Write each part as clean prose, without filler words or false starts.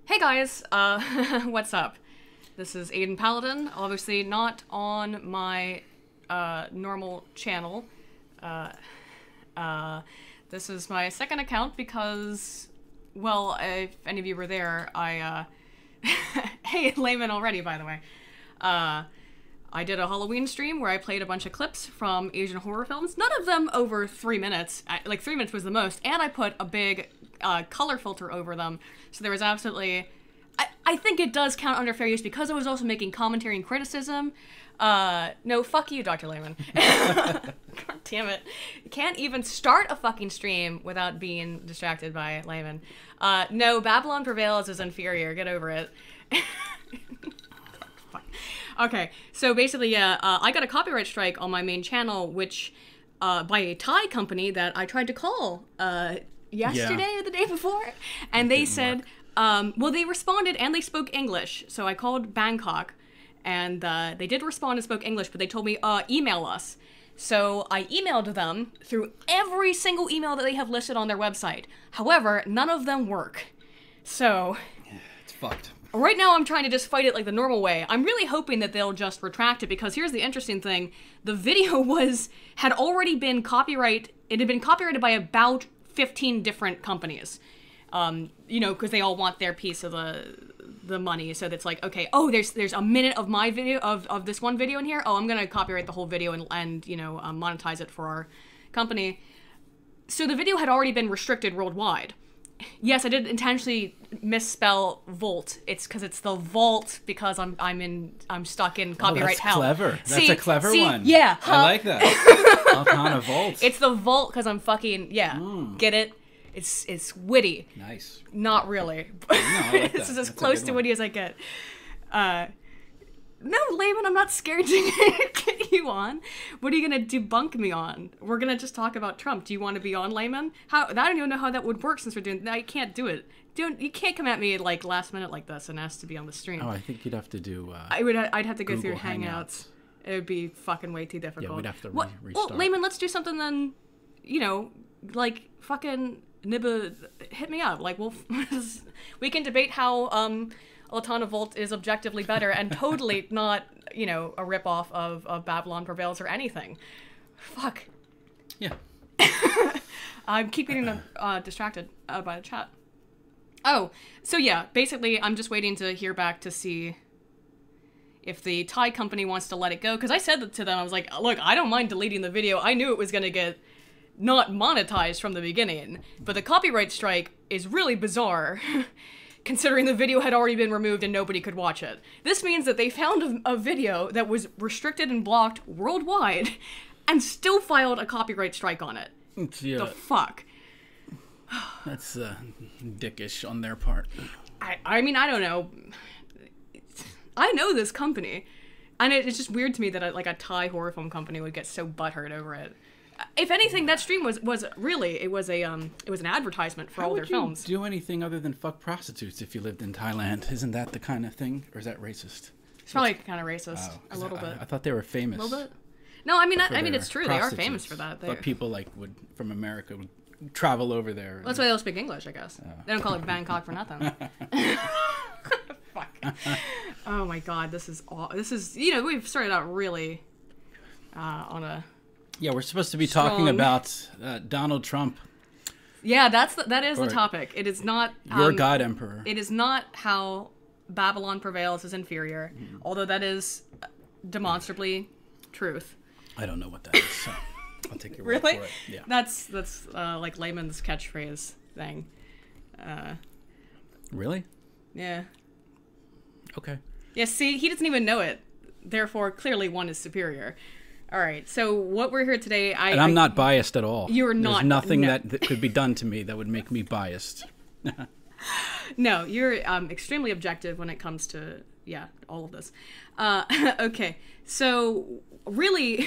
Hey guys, what's up? This is Aiden Paladin, obviously not on my normal channel. This is my second account because, well, if any of you were there, hey, layman already, by the way. I did a Halloween stream where I played a bunch of clips from Asian horror films, none of them over 3 minutes, like 3 minutes was the most, and I put a big color filter over them, so there was absolutely, I think it does count under fair use because I was also making commentary and criticism. No, fuck you, Dr. Lehman. God damn it. You can't even start a fucking stream without being distracted by Lehman. No, Babylon Prevails is inferior, get over it. Okay, so basically, yeah, I got a copyright strike on my main channel, which, by a Thai company that I tried to call, yesterday or the day before, and they said, well, they responded and they spoke English, so I called Bangkok, and they did respond and spoke English, but they told me, email us. So I emailed them through every single email that they have listed on their website. However, none of them work. So... it's fucked. Right now, I'm trying to just fight it like the normal way. I'm really hoping that they'll just retract it, because here's the interesting thing. The video had already been it had been copyrighted by about 15 different companies. You know, because they all want their piece of the money. So that's like, okay, oh, there's a minute of my video, of this one video in here. Oh, I'm gonna copyright the whole video and you know, monetize it for our company. So the video had already been restricted worldwide. Yes, I did intentionally misspell Volt. It's because it's the vault because I'm stuck in copyright hell. Clever. That's a clever one. Yeah, I like that. Altana Volt. It's the vault because I'm fucking get it? It's witty. Nice. Not really. No, I like This is as That's close to witty as I get. No, Layman, I'm not scared to get you on. What are you gonna debunk me on? We're gonna just talk about Trump. Do you want to be on, Layman? I don't even know how that would work since we're doing. I can't do it. You can't come at me like last minute like this and ask to be on the stream. Oh, I think you'd have to do. I'd have to go Google through Hangouts. It would be fucking way too difficult. Yeah, we'd have to Well, restart. Layman, let's do something then. You know, like fucking Nibba, hit me up. Like we can debate how Altana Volt is objectively better and totally not, you know, a ripoff of Babylon Prevails or anything. Fuck. Yeah. I'm keep getting distracted by the chat. Oh, so yeah, basically I'm just waiting to hear back to see if the Thai company wants to let it go. Because I said to them, I was like, look, I don't mind deleting the video. I knew it was going to get not monetized from the beginning. But the copyright strike is really bizarre. Considering the video had already been removed and nobody could watch it. This means that they found a video that was restricted and blocked worldwide and still filed a copyright strike on it. Yeah, the fuck? That's dickish on their part. I mean, I don't know. I know this company. And it's just weird to me that like a Thai horror film company would get so butthurt over it. If anything, that stream was really it was an advertisement for all their films. How would you do anything other than fuck prostitutes if you lived in Thailand? Isn't that the kind of thing, or is that racist? It's probably kind of racist, a little bit. I thought they were famous. A little bit. No, I mean it's true. They are famous for that. But people from America would travel over there. Well, that's why they don't speak English, I guess. Oh. They don't call it Bangkok for nothing. Fuck. Oh my god, this is you know, we've started out really on a. Yeah, we're supposed to be talking about Donald Trump. Yeah, that is the topic. It is not your God Emperor. It is not how Babylon Prevails is inferior, although that is demonstrably truth. I don't know what that is, so I'll take your word really? for it. Yeah. That's like Layman's catchphrase thing. Really? Yeah. Okay. Yeah. See, he doesn't even know it. Therefore, clearly one is superior. All right, so what we're here today, I'm not biased at all. You're not. There's nothing that could be done to me that would make me biased. No, you're extremely objective when it comes to, all of this. Okay, so really,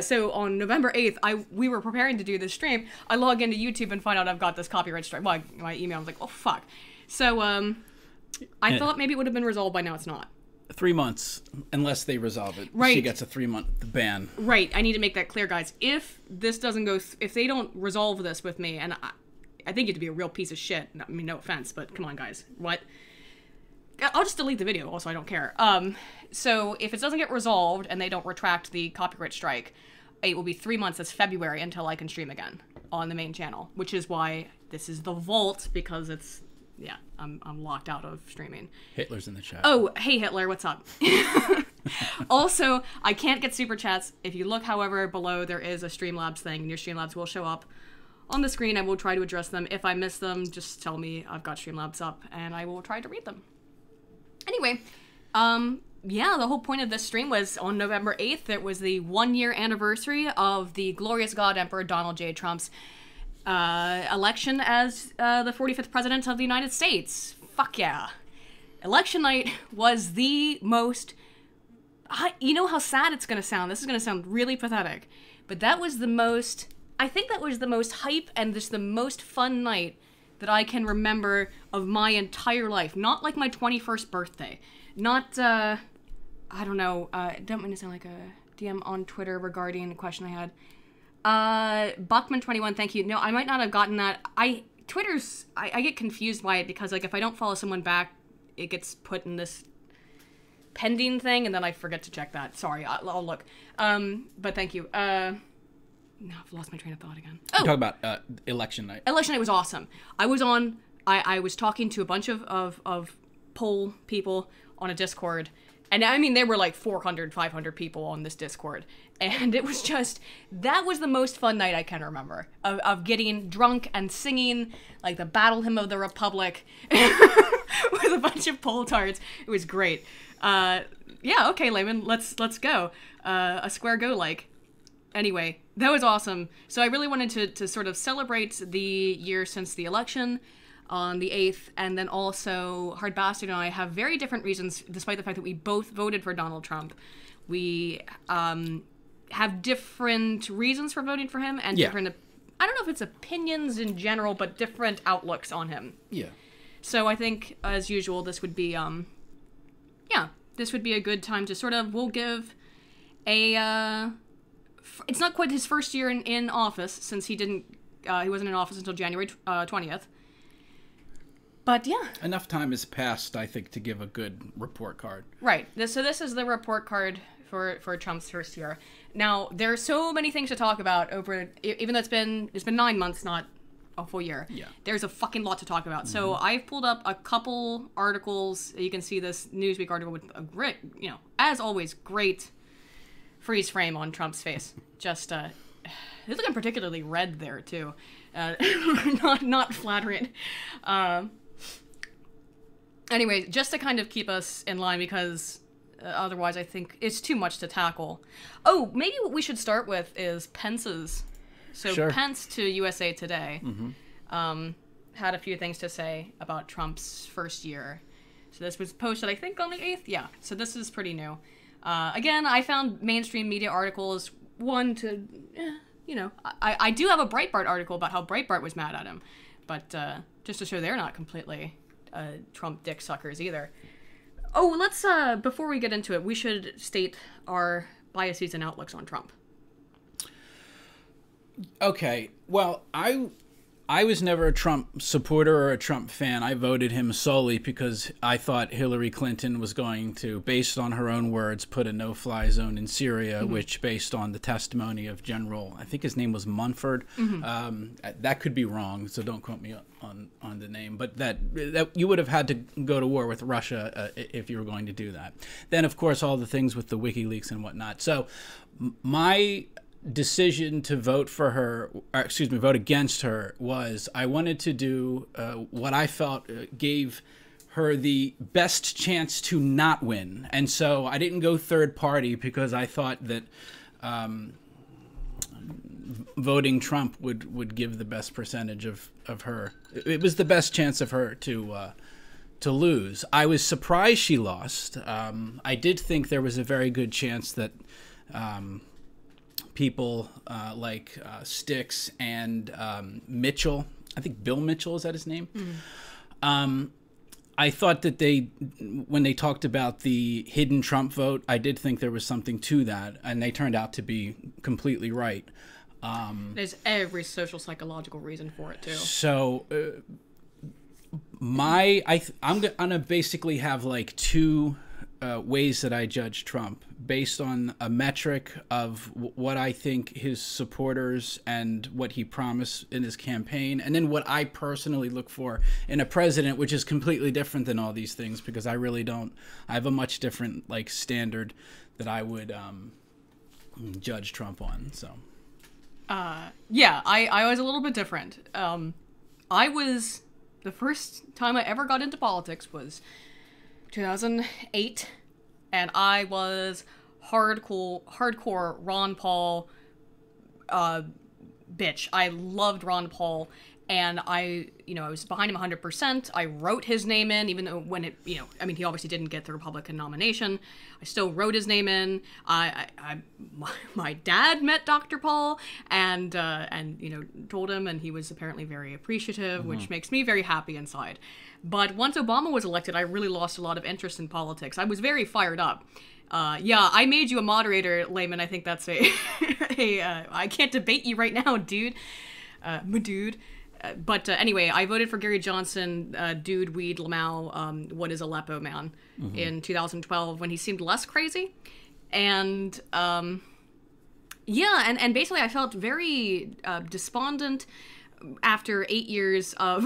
so on November 8th, we were preparing to do this stream. I log into YouTube and find out I've got this copyright strike. Well, my email, I was like, oh, fuck. So I thought maybe it would have been resolved by now. It's not. 3 months, unless they resolve it. Right. She gets a 3-month ban. Right. I need to make that clear, guys. If this doesn't go, if they don't resolve this with me, and I think you have to be a real piece of shit. I mean, no offense, but come on, guys. What? I'll just delete the video. Also, I don't care. So if it doesn't get resolved and they don't retract the copyright strike, it will be 3 months. That's February until I can stream again on the main channel, which is why this is the vault, because it's, yeah, I'm locked out of streaming. Hitler's in the chat. Oh, hey Hitler, what's up? Also, I can't get super chats. If you look, however, below, there is a Streamlabs thing, and your Streamlabs will show up on the screen. I will try to address them. If I miss them, just tell me I've got Streamlabs up, and I will try to read them. Anyway, yeah, the whole point of this stream was on November 8th. It was the 1-year anniversary of the glorious God Emperor Donald J. Trump's election as the 45th president of the United States. Fuck yeah. Election night was the most... you know how sad it's going to sound. This is going to sound really pathetic. But that was the most... I think that was the most hype and just the most fun night that I can remember of my entire life. Not like my 21st birthday. Not, I don't know, don't mean to sound like a DM on Twitter regarding a question I had. Buckman21, thank you. No, I might not have gotten that. I get confused by it because, like, if I don't follow someone back, it gets put in this pending thing, and then I forget to check that. Sorry, I'll look. But thank you. No, I've lost my train of thought again. Oh! Talk about election night. Election night was awesome. I was talking to a bunch of poll people on a Discord, and I mean, there were like 400, 500 people on this Discord, and it was just, that was the most fun night I can remember, of getting drunk and singing, like, the Battle Hymn of the Republic with a bunch of poll tards. It was great. Yeah, okay, Layman, let's go. A square go, like. Anyway, that was awesome. So I really wanted to sort of celebrate the year since the election on the 8th, and then also Hard Bastard and I have very different reasons, despite the fact that we both voted for Donald Trump. We have different reasons for voting for him, and different, I don't know if it's opinions in general, but different outlooks on him. Yeah. So I think, as usual, this would be, this would be a good time to sort of, we'll give a, it's not quite his first year in office, since he wasn't in office until January 20th. But yeah. Enough time has passed, I think, to give a good report card. Right. So this is the report card for Trump's first year. Now, there are so many things to talk about over, even though it's been 9 months, not a full year. Yeah. There's a fucking lot to talk about. Mm-hmm. So I've pulled up a couple articles. You can see this Newsweek article with a great, as always, great freeze frame on Trump's face. Just, he's looking particularly red there, too. Not flattering. Anyway, just to kind of keep us in line, because otherwise I think it's too much to tackle. Oh, maybe what we should start with is Pence's. So sure. Pence to USA Today had a few things to say about Trump's first year. So this was posted, I think, on the 8th? Yeah, so this is pretty new. Again, I found mainstream media articles, I do have a Breitbart article about how Breitbart was mad at him, but just to show they're not completely Trump dick suckers either. Oh, let's, before we get into it, we should state our biases and outlooks on Trump. Okay, well, I was never a Trump supporter or a Trump fan. I voted him solely because I thought Hillary Clinton was going to, based on her own words, put a no-fly zone in Syria, which, based on the testimony of General, I think his name was Munford, that could be wrong, so don't quote me on the name, but that you would have had to go to war with Russia if you were going to do that. Then, of course, all the things with the WikiLeaks and whatnot. So my decision to vote against her was I wanted to do what I felt gave her the best chance to not win. And so I didn't go third party because I thought that voting Trump would give the best percentage of her. It was the best chance of her to lose. I was surprised she lost. I did think there was a very good chance that people like Sticks and Mitchell, I think Bill Mitchell, is that his name? I thought that when they talked about the hidden Trump vote, I did think there was something to that, and they turned out to be completely right. There's every social psychological reason for it, too. So I'm gonna basically have like two ways that I judge Trump based on a metric of what I think his supporters and what he promised in his campaign, and then what I personally look for in a president, which is completely different than all these things, because I really don't. I have a much different like standard that I would judge Trump on. So. Yeah, I was a little bit different. The first time I ever got into politics was 2008, and I was hardcore Ron Paul bitch. I loved Ron Paul, and I was behind him 100%. I wrote his name in, even though when it, he obviously didn't get the Republican nomination. I still wrote his name in. My dad met Dr. Paul and told him, and he was apparently very appreciative, which makes me very happy inside. But once Obama was elected, I really lost a lot of interest in politics. I was very fired up. I made you a moderator, Layman. I think that's I can't debate you right now, dude. But anyway, I voted for Gary Johnson, Dude, Weed, Lamau, What is Aleppo Man, in 2012 when he seemed less crazy. And, and basically I felt very despondent after 8 years of...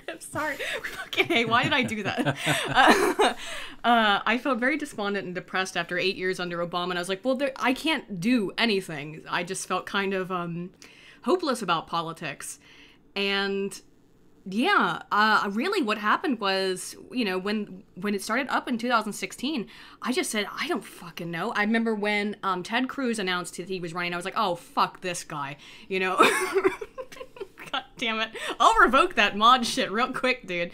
I'm sorry. Fucking hey, why did I do that? I felt very despondent and depressed after 8 years under Obama, and I was like, well, I can't do anything. I just felt kind of hopeless about politics. And really what happened was, when it started up in 2016, I just said, I don't fucking know. I remember when Ted Cruz announced that he was running, I was like, oh, fuck this guy, God damn it. I'll revoke that mod shit real quick, dude.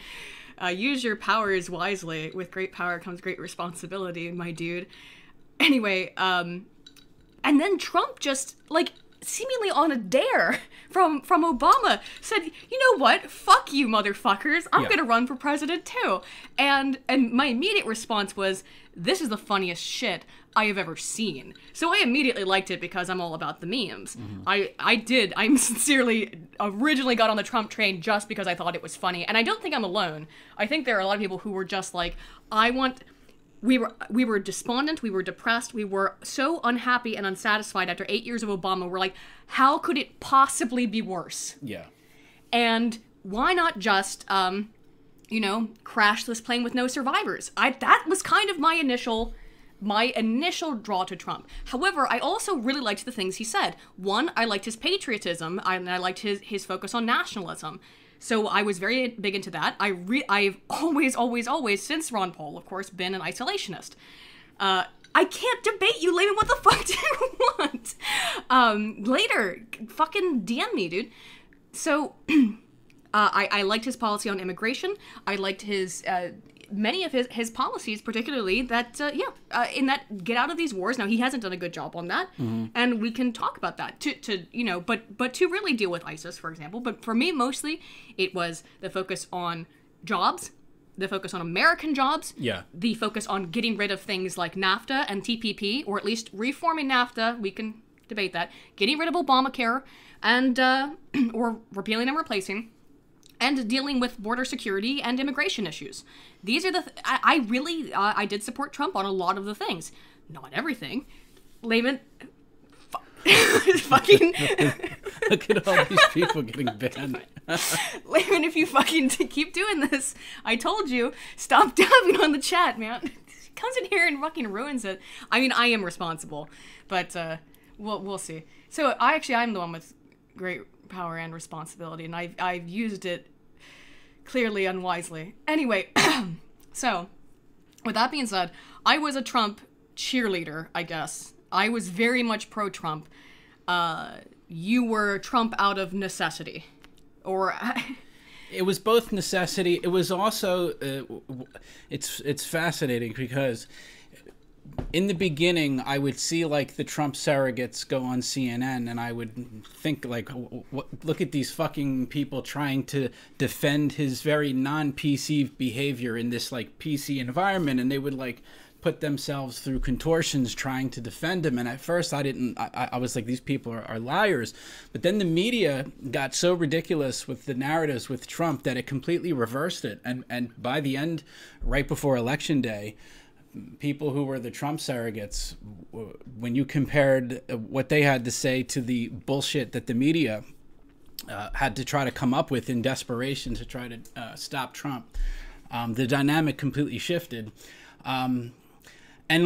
Use your powers wisely. With great power comes great responsibility, my dude. Anyway, and then Trump just, seemingly on a dare from Obama, said, you know what? Fuck you, motherfuckers. I'm gonna run for president, too. And my immediate response was, this is the funniest shit I have ever seen. So I immediately liked it because I'm all about the memes. I sincerely originally got on the Trump train just because I thought it was funny. And I don't think I'm alone. I think there are a lot of people who were just like, we were despondent, we were depressed, we were so unhappy and unsatisfied after 8 years of Obama. We're like, how could it possibly be worse? Yeah. And why not just, crash this plane with no survivors? That was kind of my initial draw to Trump. However, I also really liked the things he said. One, I liked his patriotism, and I liked his focus on nationalism. So I was very big into that. I've always, since Ron Paul, of course, been an isolationist. I can't debate you, Layman. What the fuck do you want? Later, fucking DM me, dude. So, I liked his policy on immigration. I liked his many of his policies, particularly that, in that get out of these wars. Now, he hasn't done a good job on that, and we can talk about that, but to really deal with ISIS, for example. But for me, mostly, it was the focus on jobs, the focus on American jobs, the focus on getting rid of things like NAFTA and TPP, or at least reforming NAFTA, we can debate that, getting rid of Obamacare, and, or repealing and replacing, and dealing with border security and immigration issues. These are I did support Trump on a lot of the things. Not everything. Layman, fucking... Look at all these people getting banned. Layman, if you fucking keep doing this, I told you, stop dabbing on the chat, man. He comes in here and fucking ruins it. I mean, I am responsible, but we'll see. So I'm the one with great power and responsibility, and I've used it clearly unwisely. Anyway, so with that being said, I was a Trump cheerleader, I guess. I was very much pro-Trump. You were Trump out of necessity, or it was both necessity. It was also it's fascinating because in the beginning, I would see the Trump surrogates go on CNN, and I would think look at these fucking people trying to defend his very non-PC behavior in this PC environment, and they would put themselves through contortions trying to defend him. And at first I was like, these people are liars. But then the media got so ridiculous with the narratives with Trump that it completely reversed it. And by the end, right before Election Day, people who were the Trump surrogates, when you compared what they had to say to the bullshit that the media had to try to come up with in desperation to try to stop Trump, the dynamic completely shifted. And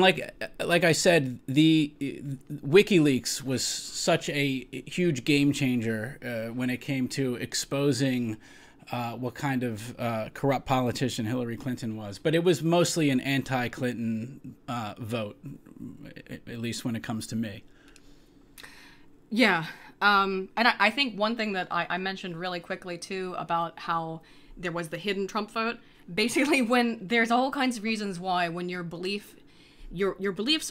like I said, the WikiLeaks was such a huge game changer when it came to exposing what kind of corrupt politician Hillary Clinton was. But it was mostly an anti-Clinton vote, at least when it comes to me. Yeah. And I think one thing that I mentioned really quickly, too, about how there was the hidden Trump vote, basically when there's all kinds of reasons why when your beliefs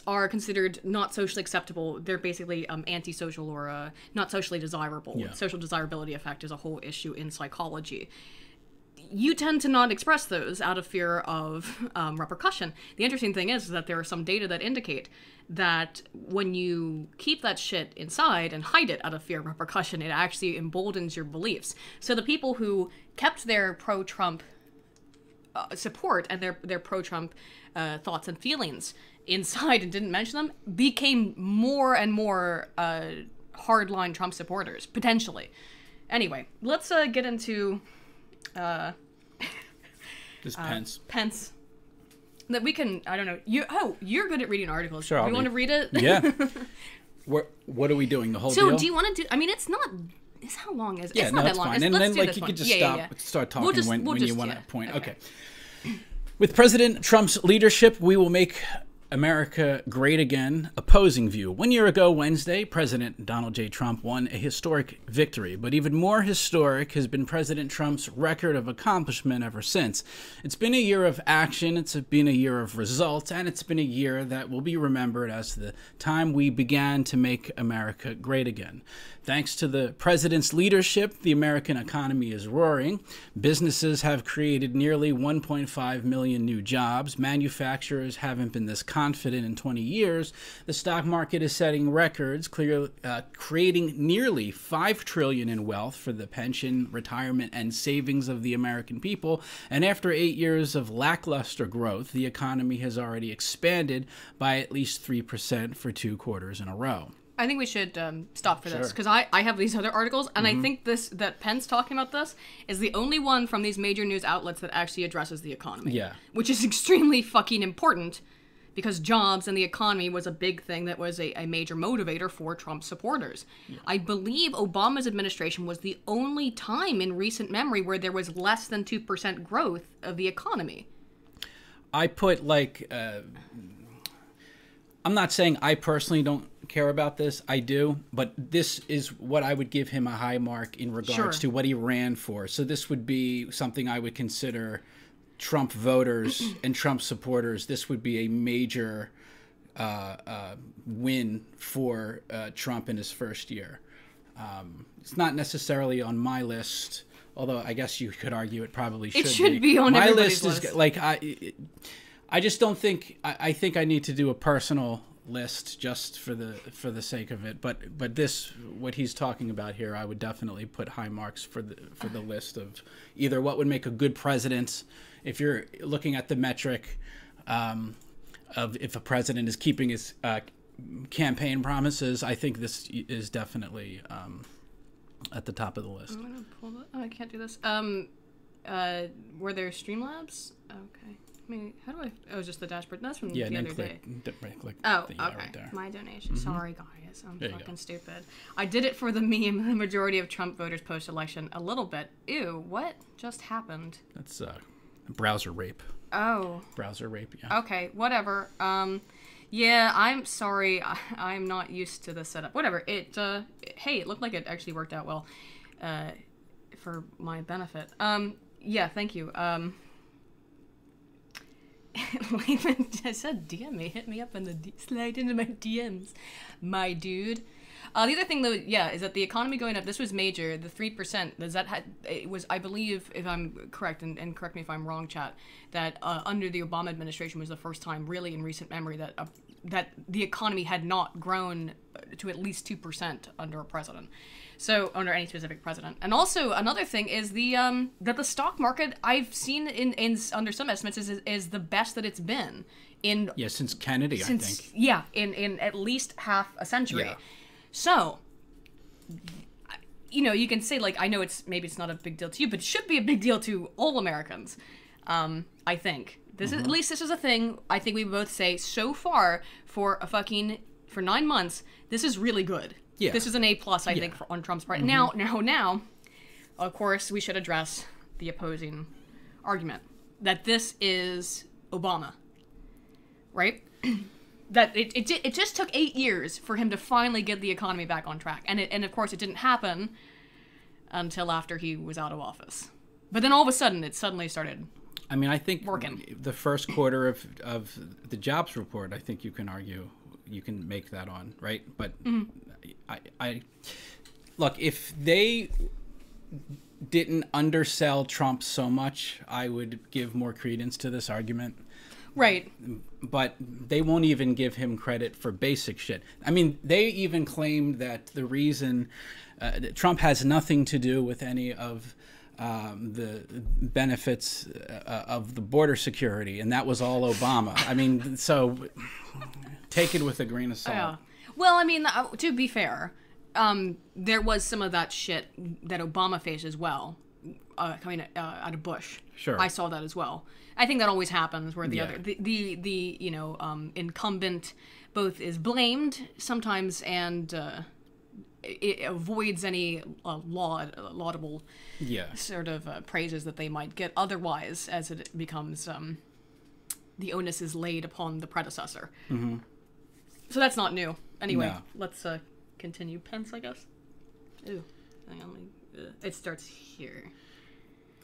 are considered not socially acceptable, they're basically antisocial or not socially desirable. Yeah. Social desirability effect is a whole issue in psychology. You tend to not express those out of fear of repercussion. The interesting thing is that there are some data that indicate that when you keep that shit inside and hide it out of fear of repercussion, it actually emboldens your beliefs. So the people who kept their pro-Trump support and their pro-Trump thoughts and feelings inside and didn't mention them became more and more hardline Trump supporters, potentially. Anyway, let's get into This Pence. Pence. That we can, I don't know. You're good at reading articles. Sure, Do you want to read it? Yeah. What are we doing? The whole So deal? do you want to do? I mean, it's not. It's how long is it? Yeah, It's no, not that it's long. fine. Let's And then do like this you one. could just Yeah. start talking We'll just when you want yeah. to point. Okay. With President Trump's leadership, we will make America great again. Opposing view. 1 year ago Wednesday, President Donald J. Trump won a historic victory, but even more historic has been President Trump's record of accomplishment ever since. It's been a year of action, it's been a year of results, and it's been a year that will be remembered as the time we began to make America great again. Thanks to the president's leadership, the American economy is roaring. Businesses have created nearly 1.5 million new jobs. Manufacturers haven't been this confident in 20 years. The stock market is setting records, creating nearly $5 trillion in wealth for the pension, retirement, and savings of the American people. And after 8 years of lackluster growth, the economy has already expanded by at least 3% for 2 quarters in a row. I think we should stop for this because I have these other articles, and I think that Pence talking about this is the only one from these major news outlets that actually addresses the economy. Yeah. Which is extremely fucking important because jobs and the economy was a big thing that was a major motivator for Trump supporters. Yeah. I believe Obama's administration was the only time in recent memory where there was less than 2% growth of the economy. I put I'm not saying I personally don't care about this. I do, but this is what I would give him a high mark in regards to what he ran for. So this would be something I would consider Trump voters and Trump supporters. This would be a major win for Trump in his first year. It's not necessarily on my list, although I guess you could argue it probably should be. It should be on my everybody's list. Is like I just don't think I think I need to do a personal list just for the sake of it. But this, what he's talking about here, I would definitely put high marks for the list of either what would make a good president, if you're looking at the metric of if a president is keeping his campaign promises. I think this is definitely at the top of the list. I'm gonna pull it. Oh, I can't do this. Were there streamlabs? Okay. I mean, how do I? Oh, just the dashboard. That's from the other day. Click oh, okay. Right there. My donation. Sorry, guys. I'm fucking stupid. I did it for the meme. The majority of Trump voters post-election. A little bit. Ew, what just happened? That's browser rape. Oh. Browser rape, yeah. Okay, whatever. Yeah, I'm sorry. I'm not used to the setup. Whatever. Hey, it looked like it actually worked out well for my benefit. Yeah, thank you. I said DM me. Hit me up in the slide into my DMs, my dude. The other thing, though, yeah, is that the economy going up. This was major. The 3%. It was, I believe, if I'm correct, and correct me if I'm wrong, chat, that under the Obama administration was the first time, really in recent memory, that the economy had not grown to at least 2% under a president. So under any specific president. And also another thing is that the stock market, I've seen in under some estimates is the best that it's been in since Kennedy, I think. Yeah, in at least half a century. Yeah. So, you can say, like, I know maybe it's not a big deal to you, but it should be a big deal to all Americans. I think this is, at least this is a thing. I think we both say so far for 9 months, this is really good. Yeah. This is an A+, I think, on Trump's part. Now, of course, we should address the opposing argument that this is Obama, right? That it just took 8 years for him to finally get the economy back on track, and of course, it didn't happen until after he was out of office. But then all of a sudden, it suddenly started. I mean, I think working. The first quarter of the jobs report, I think you can argue. You can make that on, right? But I look, if they didn't undersell Trump so much, I would give more credence to this argument. Right. But they won't even give him credit for basic shit. I mean, they even claimed that the reason Trump has nothing to do with any of the benefits of the border security, and that was all Obama. I mean, so take it with a grain of salt. Yeah. Well, I mean, to be fair, there was some of that shit that Obama faced as well, coming out of Bush. Sure. I saw that as well. I think that always happens where the incumbent both is blamed sometimes and it avoids any laudable sort of praises that they might get otherwise, as it becomes the onus is laid upon the predecessor. Mm-hmm. So that's not new. Anyway, let's continue. Pence, I guess. Ooh, hang on. It starts here.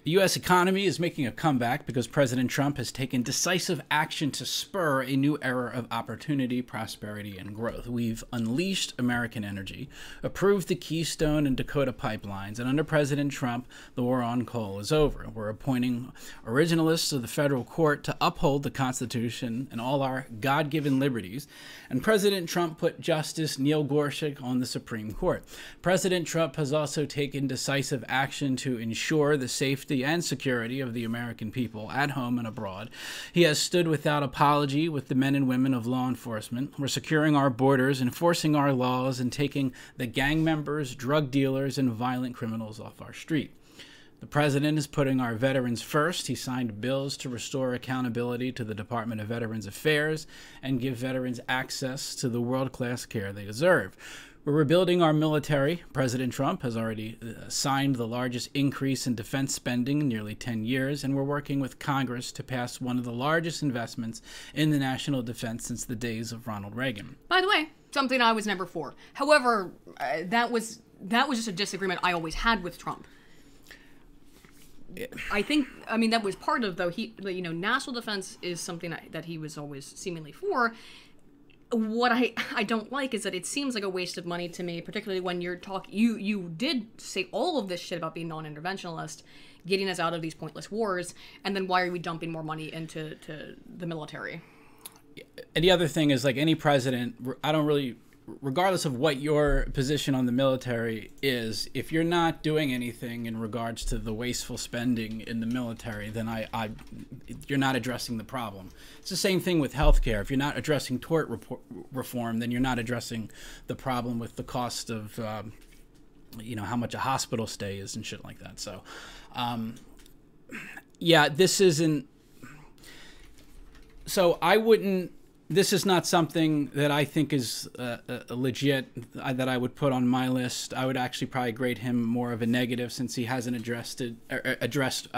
The U.S. economy is making a comeback because President Trump has taken decisive action to spur a new era of opportunity, prosperity, and growth. We've unleashed American energy, approved the Keystone and Dakota pipelines, and under President Trump, the war on coal is over. We're appointing originalists of the federal court to uphold the Constitution and all our God-given liberties, and President Trump put Justice Neil Gorsuch on the Supreme Court. President Trump has also taken decisive action to ensure the safety and security of the American people at home and abroad. He has stood without apology with the men and women of law enforcement. We're securing our borders, enforcing our laws, and taking the gang members, drug dealers, and violent criminals off our street. The president is putting our veterans first. He signed bills to restore accountability to the Department of Veterans Affairs and give veterans access to the world-class care they deserve. We're rebuilding our military. President Trump has already signed the largest increase in defense spending in nearly 10 years, and we're working with Congress to pass one of the largest investments in the national defense since the days of Ronald Reagan. By the way, something I was never for. However, that was just a disagreement I always had with Trump. I think, I mean, that was part of, though, national defense is something that he was always seemingly for. What I don't like is that it seems like a waste of money to me, particularly when you're you did say all of this shit about being non-interventionist, getting us out of these pointless wars, and then why are we dumping more money into the military? And the other thing is, like any president, I don't really, regardless of what your position on the military is, if you're not doing anything in regards to the wasteful spending in the military, then you're not addressing the problem. It's the same thing with healthcare. If you're not addressing tort reform, then you're not addressing the problem with the cost of, how much a hospital stay is and shit like that. So, this isn't. So I wouldn't. This is not something that I think is legit, that I would put on my list. I would actually probably grade him more of a negative since he hasn't addressed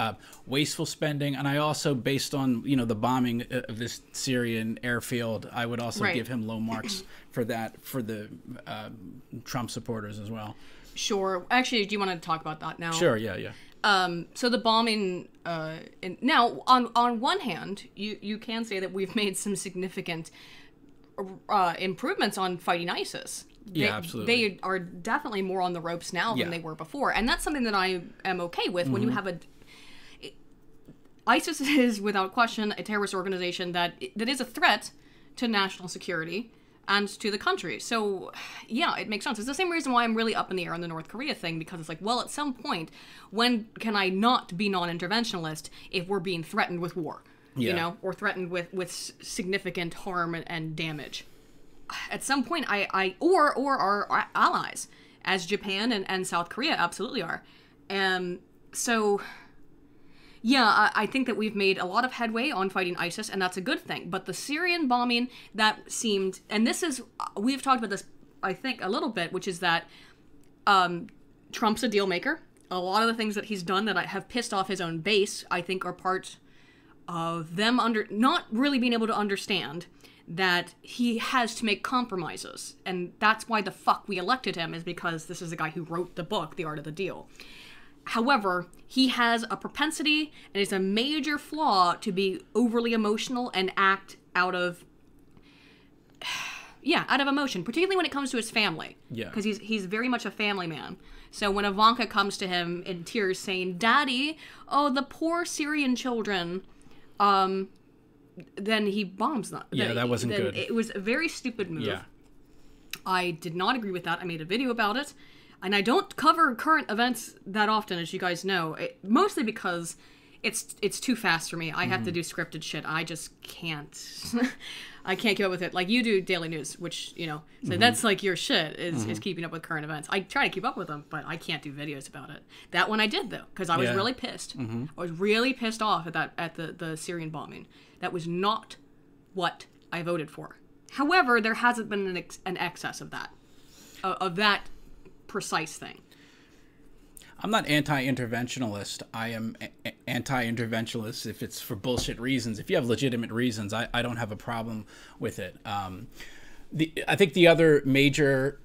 wasteful spending. And I also, based on the bombing of this Syrian airfield, I would also give him low marks for that, for the Trump supporters as well. Sure. Actually, do you want to talk about that now? Sure, yeah. So the bombing, now, on one hand, you can say that we've made some significant improvements on fighting ISIS. Yeah, absolutely. They are definitely more on the ropes now Yeah. than they were before. And that's something that I am okay with when you have ISIS is, without question, a terrorist organization that is a threat to national security and to the country. So, yeah, it makes sense. It's the same reason why I'm really up in the air on the North Korea thing, because it's like, well, at some point, when can I not be non-interventionalist if we're being threatened with war? Yeah. You know, or threatened with significant harm and damage. At some point, or our allies, as Japan and South Korea absolutely are. So, yeah, I think that we've made a lot of headway on fighting ISIS, and that's a good thing. But the Syrian bombing, that seemed, and this is, we've talked about this, I think, a little bit, which is that Trump's a deal maker. A lot of the things that he's done that have pissed off his own base, I think, are part of them not really being able to understand that he has to make compromises. And that's why the fuck we elected him, is because this is the guy who wrote the book, The Art of the Deal. However, he has a propensity, and it's a major flaw, to be overly emotional and act out of emotion, particularly when it comes to his family. Yeah. Because he's very much a family man. So when Ivanka comes to him in tears saying, "Daddy, oh, the poor Syrian children," then he bombs them. Yeah, that wasn't good. It was a very stupid move. Yeah. I did not agree with that. I made a video about it. And I don't cover current events that often, as you guys know, mostly because it's too fast for me. I have to do scripted shit. I just can't. I can't keep up with it. Like, you do daily news, which, you know, so that's like your shit, is keeping up with current events. I try to keep up with them, but I can't do videos about it. That one I did, though, because I was really pissed. I was really pissed off at the Syrian bombing. That was not what I voted for. However, there hasn't been an excess of that precise thing. I'm not anti-interventionalist. I am anti-interventionalist if it's for bullshit reasons. If you have legitimate reasons, I don't have a problem with it. I think the other major,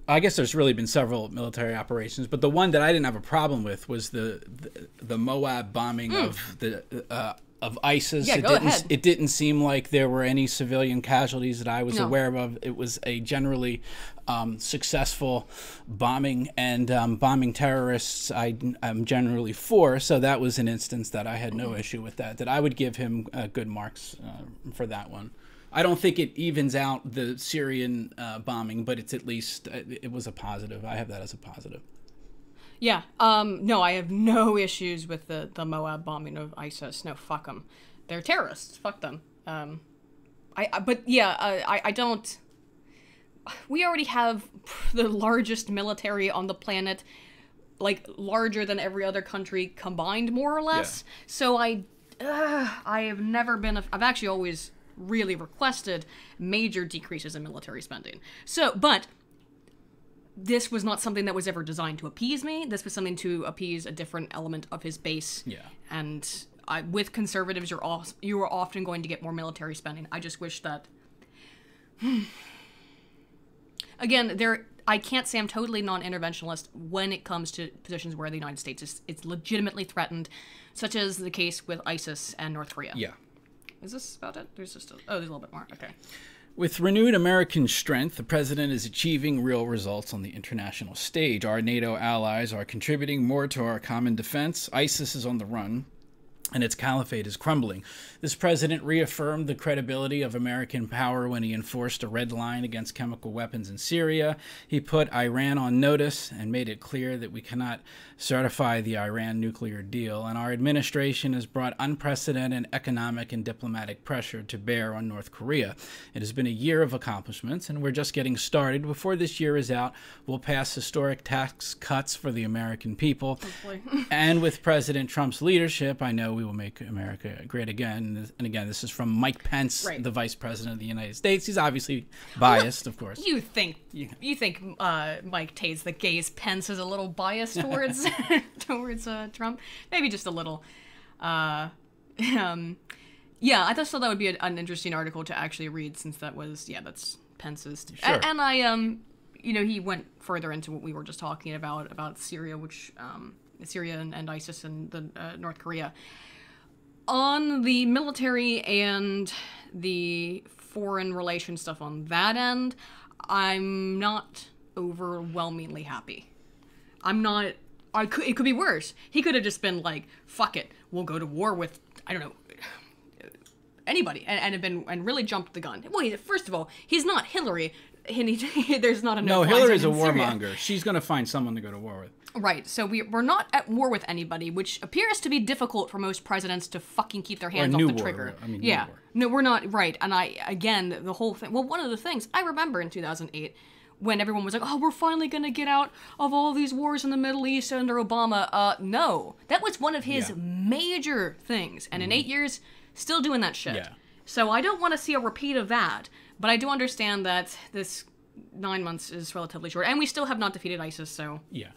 I guess there's really been several military operations, but the one that I didn't have a problem with was the Moab bombing of ISIS. Yeah, go ahead. It didn't seem like there were any civilian casualties that I was aware of. It was a generally successful bombing, and bombing terrorists I'm generally for, so that was an instance that I had no issue with that I would give him good marks for that one. I don't think it evens out the Syrian bombing, but it's at least, it was a positive. I have that as a positive. Yeah. No, I have no issues with the Moab bombing of ISIS. No, fuck them. They're terrorists. Fuck them. I don't. We already have the largest military on the planet, like larger than every other country combined, more or less. Yeah. So I have never been. I've actually always really requested major decreases in military spending. So, but this was not something that was ever designed to appease me. This was something to appease a different element of his base. Yeah. And with conservatives, you are often going to get more military spending. I just wish that. Again, I can't say I'm totally non-interventionalist when it comes to positions where the United States is legitimately threatened, such as the case with ISIS and North Korea. Yeah. Is this about it? There's just there's a little bit more. Okay. With renewed American strength, the president is achieving real results on the international stage. Our NATO allies are contributing more to our common defense. ISIS is on the run, and its caliphate is crumbling. This president reaffirmed the credibility of American power when he enforced a red line against chemical weapons in Syria. He put Iran on notice and made it clear that we cannot certify the Iran nuclear deal, and our administration has brought unprecedented economic and diplomatic pressure to bear on North Korea. It has been a year of accomplishments, and we're just getting started. Before this year is out, we'll pass historic tax cuts for the American people. And with President Trump's leadership, I know we will make America great again. And again, this is from Mike Pence, right, the Vice President of the United States. He's obviously biased, of course. You think Mike Tate's the gays Pence is a little biased towards towards Trump? Maybe just a little. Yeah, I thought that would be an interesting article to actually read, since that's Pence's. Sure. And I he went further into what we were just talking about Syria, which Syria and ISIS and the North Korea. On the military and the foreign relations stuff on that end, I'm not overwhelmingly happy. I'm not. It could be worse. He could have just been like, "Fuck it, we'll go to war with I don't know anybody," and have been and really jumped the gun. Well, first of all, he's not Hillary. And there's not a no. Hillary's a warmonger. She's gonna find someone to go to war with. Right. So we're not at war with anybody, which appears to be difficult for most presidents to fucking keep their hands off the trigger. Yeah. No, we're not. Right. And the whole thing. Well, one of the things I remember in 2008. When everyone was like, oh, we're finally going to get out of all these wars in the Middle East under Obama. No. That was one of his major things. And in 8 years, still doing that shit. Yeah. So I don't want to see a repeat of that. But I do understand that this 9 months is relatively short. And we still have not defeated ISIS, so... Yeah.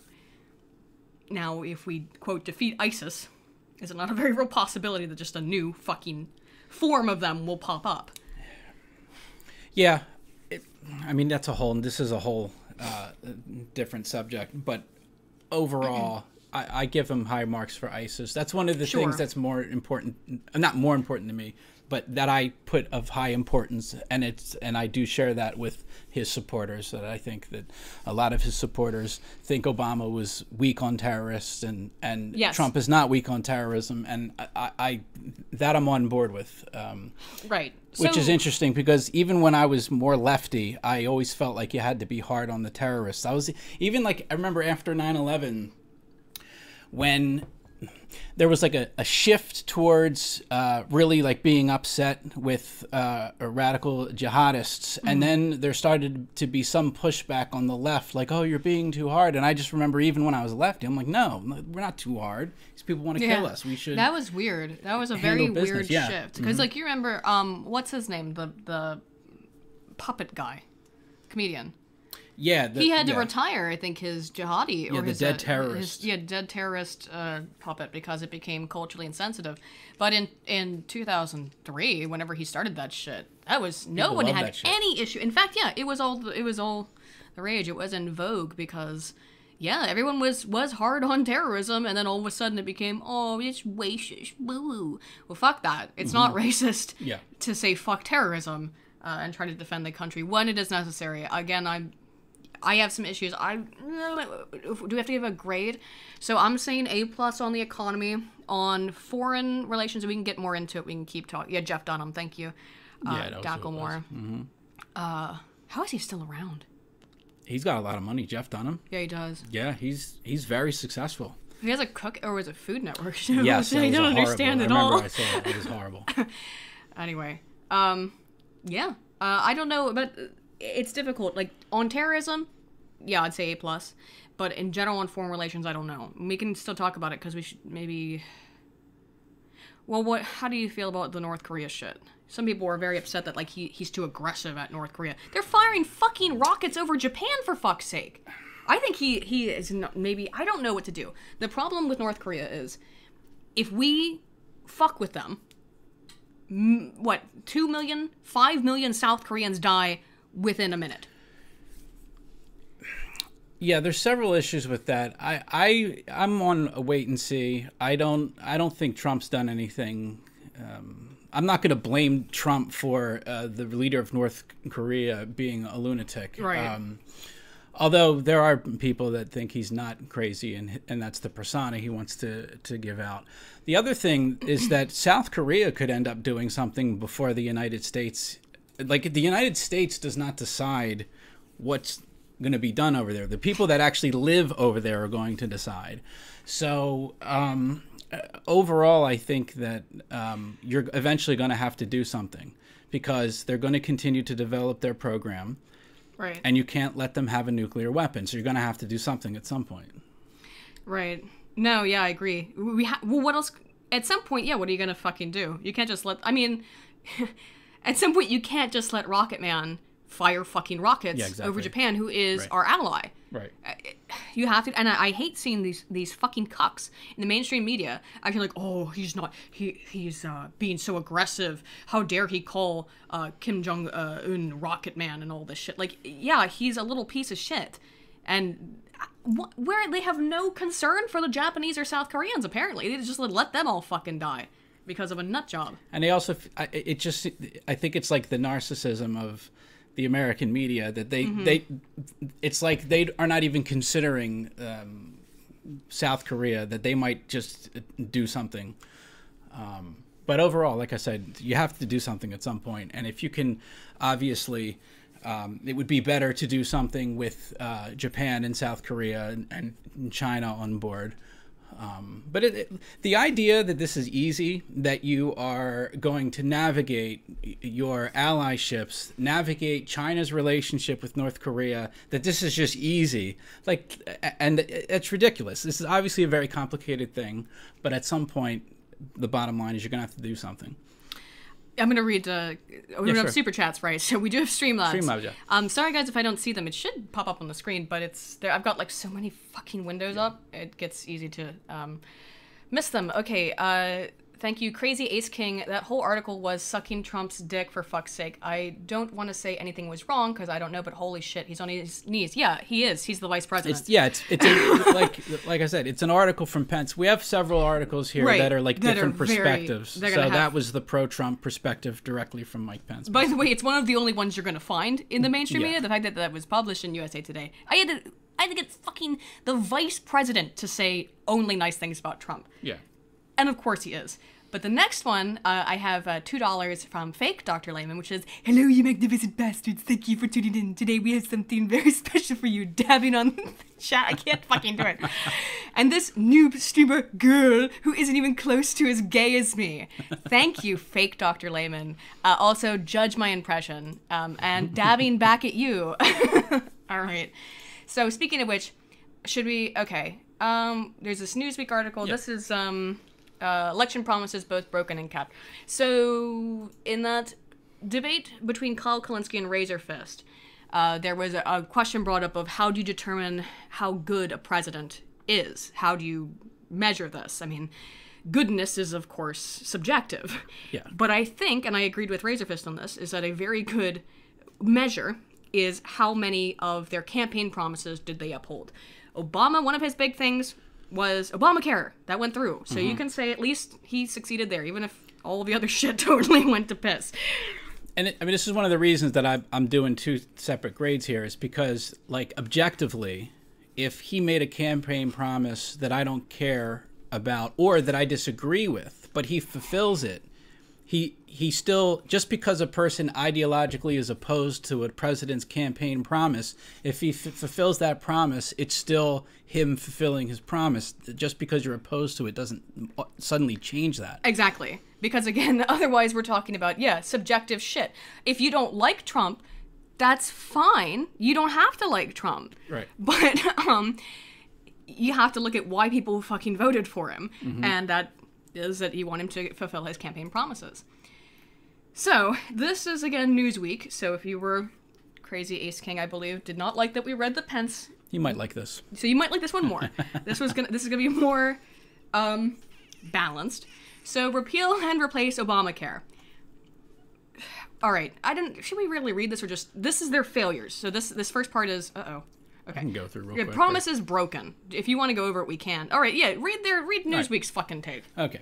Now, if we, quote, defeat ISIS, is it not a very real possibility that just a new fucking form of them will pop up? Yeah. This is a whole different subject, but overall, I give them high marks for ISIS. That's one of the things that's more important, not more important to me, but that I put of high importance, and I do share that with his supporters, that I think that a lot of his supporters think Obama was weak on terrorists, and yes. Trump is not weak on terrorism, and I'm on board with. Right. Which is interesting, because even when I was more lefty, I always felt like you had to be hard on the terrorists. I remember after 9/11, when there was like a shift towards really like being upset with radical jihadists, and then there started to be some pushback on the left, like, oh, you're being too hard. And I just remember, even when I was a lefty, I'm like, no, we're not too hard. These people want to kill us. We should. That was weird. That was a very weird shift, because like, you remember what's his name, the puppet guy, comedian. Yeah, he had to retire, I think, his jihadi or his dead terrorist. Dead terrorist puppet, because it became culturally insensitive. But in 2003, whenever he started that shit, no one had any issue. In fact, it was all the rage. It was in vogue because everyone was hard on terrorism, and then all of a sudden it became, oh, it's racist. Woo. Well, fuck that. It's not racist to say fuck terrorism and try to defend the country when it is necessary. Again, I have some issues. Do we have to give a grade? So I'm saying A+ on the economy. On foreign relations, we can get more into it. We can keep talking. Yeah, Jeff Dunham, thank you. DACA more. How is he still around? He's got a lot of money, Jeff Dunham. Yeah, he does. Yeah, he's very successcul. He has a cook, or was it Food Network? Yes, I don't understand at all. I saw that. It was horrible. Anyway, I don't know, but it's difficult. Like, on terrorism, I'd say A+. But in general, on foreign relations, I don't know. We can still talk about it, because we should maybe... Well, how do you feel about the North Korea shit? Some people are very upset that, like, he's too aggressive at North Korea. They're firing fucking rockets over Japan, for fuck's sake. I think he is not, maybe... I don't know what to do. The problem with North Korea is, if we fuck with them, 2 million, 5 million South Koreans die within a minute. Yeah, there's several issues with that. I'm on a wait and see. I don't think Trump's done anything. I'm not going to blame Trump for the leader of North Korea being a lunatic. Right. Although there are people that think he's not crazy, and that's the persona he wants to give out. The other thing is that South Korea could end up doing something before the United States. Like, the United States does not decide what's going to be done over there. The people that actually live over there are going to decide. So overall, I think that you're eventually going to have to do something, because they're going to continue to develop their program. Right. And you can't let them have a nuclear weapon. So you're going to have to do something at some point. Right. No, yeah, I agree. Well, what else? At some point, what are you going to fucking do? You can't just at some point, you can't just let Rocket Man fire fucking rockets over Japan, who is our ally. Right. You have to, and I hate seeing these fucking cucks in the mainstream media. I feel like, oh, he's being so aggressive. How dare he call Kim Jong-un Rocket Man and all this shit. Like, yeah, he's a little piece of shit. And where they have no concern for the Japanese or South Koreans, apparently. They just let them all fucking die because of a nut job. And they also, I think it's like the narcissism of the American media that they it's like they are not even considering South Korea, that they might just do something. But overall, like I said, you have to do something at some point. And if you can, obviously, it would be better to do something with Japan and South Korea and China on board. But the idea that this is easy, that you are going to navigate your allyships, navigate China's relationship with North Korea, that this is just easy, and it's ridiculous. This is obviously a very complicated thing, but at some point, the bottom line is you're going to have to do something. I'm going to read, we don't have super chats, right? So we do have Streamlabs. Streamlabs, yeah. Sorry, guys, if I don't see them. It should pop up on the screen, but it's there. I've got, like, so many fucking windows up. It gets easy to miss them. Okay, thank you, Crazy Ace King. That whole article was sucking Trump's dick, for fuck's sake. I don't want to say anything was wrong, because I don't know, but holy shit, he's on his knees. Yeah, he is. He's the vice president. Like I said, it's an article from Pence. We have several articles here that are like different perspectives. So that was the pro-Trump perspective directly from Mike Pence. By the way, it's one of the only ones you're going to find in the mainstream media. The fact that that was published in USA Today. I had to get fucking the vice president to say only nice things about Trump. Yeah. And of course he is. But the next one, I have $2 from fake Dr. Lehman, which is, "Hello, you magnificent bastards. Thank you for tuning in. Today we have something very special for you." Dabbing on the chat. I can't fucking do it. "And this noob streamer girl who isn't even close to as gay as me." Thank you, fake Dr. Lehman. Also, judge my impression. And dabbing back at you. All right. So speaking of which, should we... Okay. There's this Newsweek article. Yep. This is... election promises both broken and kept. So in that debate between Kyle Kulinski and Razor Fist, there was a question brought up of how do you determine how good a president is? How do you measure this? I mean, goodness is, of course, subjective. Yeah. But I think, and I agreed with Razor Fist on this, is that a very good measure is how many of their campaign promises did they uphold. Obama, one of his big things was Obamacare. That went through. So you can say at least he succeeded there, even if all the other shit totally went to piss. And I mean, this is one of the reasons that I'm doing two separate grades here, is because, like, objectively, if he made a campaign promise that I don't care about or that I disagree with, but he fulfills it, he still, just because a person ideologically is opposed to a president's campaign promise, if he fulfills that promise, it's still him fulfilling his promise. Just because you're opposed to it doesn't suddenly change that. Exactly. Because again, otherwise we're talking about, subjective shit. If you don't like Trump, that's fine. You don't have to like Trump. Right. But you have to look at why people fucking voted for him. And that is that you want him to fulfill his campaign promises. So, this is, again, Newsweek. So if you were Crazy Ace King, I believe, did not like that we read the Pence. You might like this. So you might like this one more. This is gonna be more balanced. So, repeal and replace Obamacare. All right. Should we really read this or just... This is their failures. So this first part is... Uh-oh. Okay. I can go through real quick. Promise is broken. If you want to go over it, we can. All right, read Newsweek's fucking take. Okay.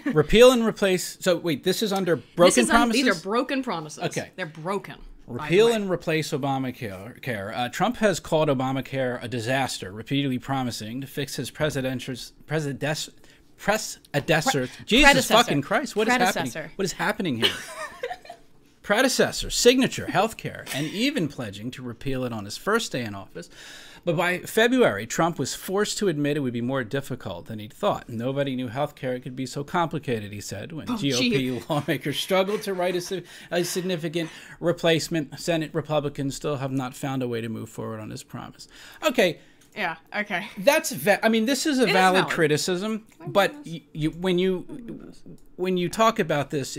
Repeal and replace... So, wait, this is under broken promises? These are broken promises. Okay. They're broken. Repeal and replace Obamacare. Trump has called Obamacare a disaster, repeatedly promising to fix his predecessor. Jesus fucking Christ, what is happening? What is happening here? Predecessor, signature, healthcare, and even pledging to repeal it on his first day in office. But by February, Trump was forced to admit it would be more difficult than he'd thought. Nobody knew healthcare could be so complicated, he said, when GOP lawmakers struggled to write a significant replacement. Senate Republicans still have not found a way to move forward on his promise. Okay. Yeah, okay. That's this is a valid criticism, but when you talk about this,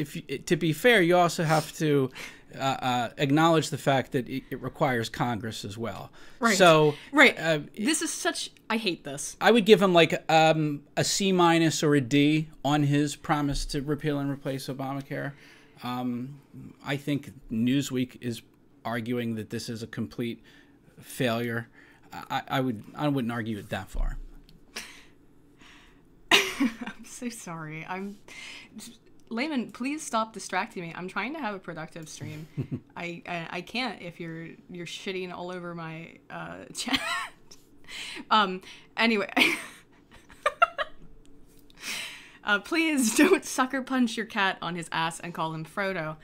to be fair, you also have to acknowledge the fact that it requires Congress as well. Right. So this is such... I hate this. I would give him like a C- or a D on his promise to repeal and replace Obamacare. I think Newsweek is arguing that this is a complete failure. I wouldn't argue it that far. I'm so sorry. Layman, please stop distracting me. I'm trying to have a productive stream. I can't if you're shitting all over my chat. Anyway. Please don't sucker punch your cat on his ass and call him Frodo.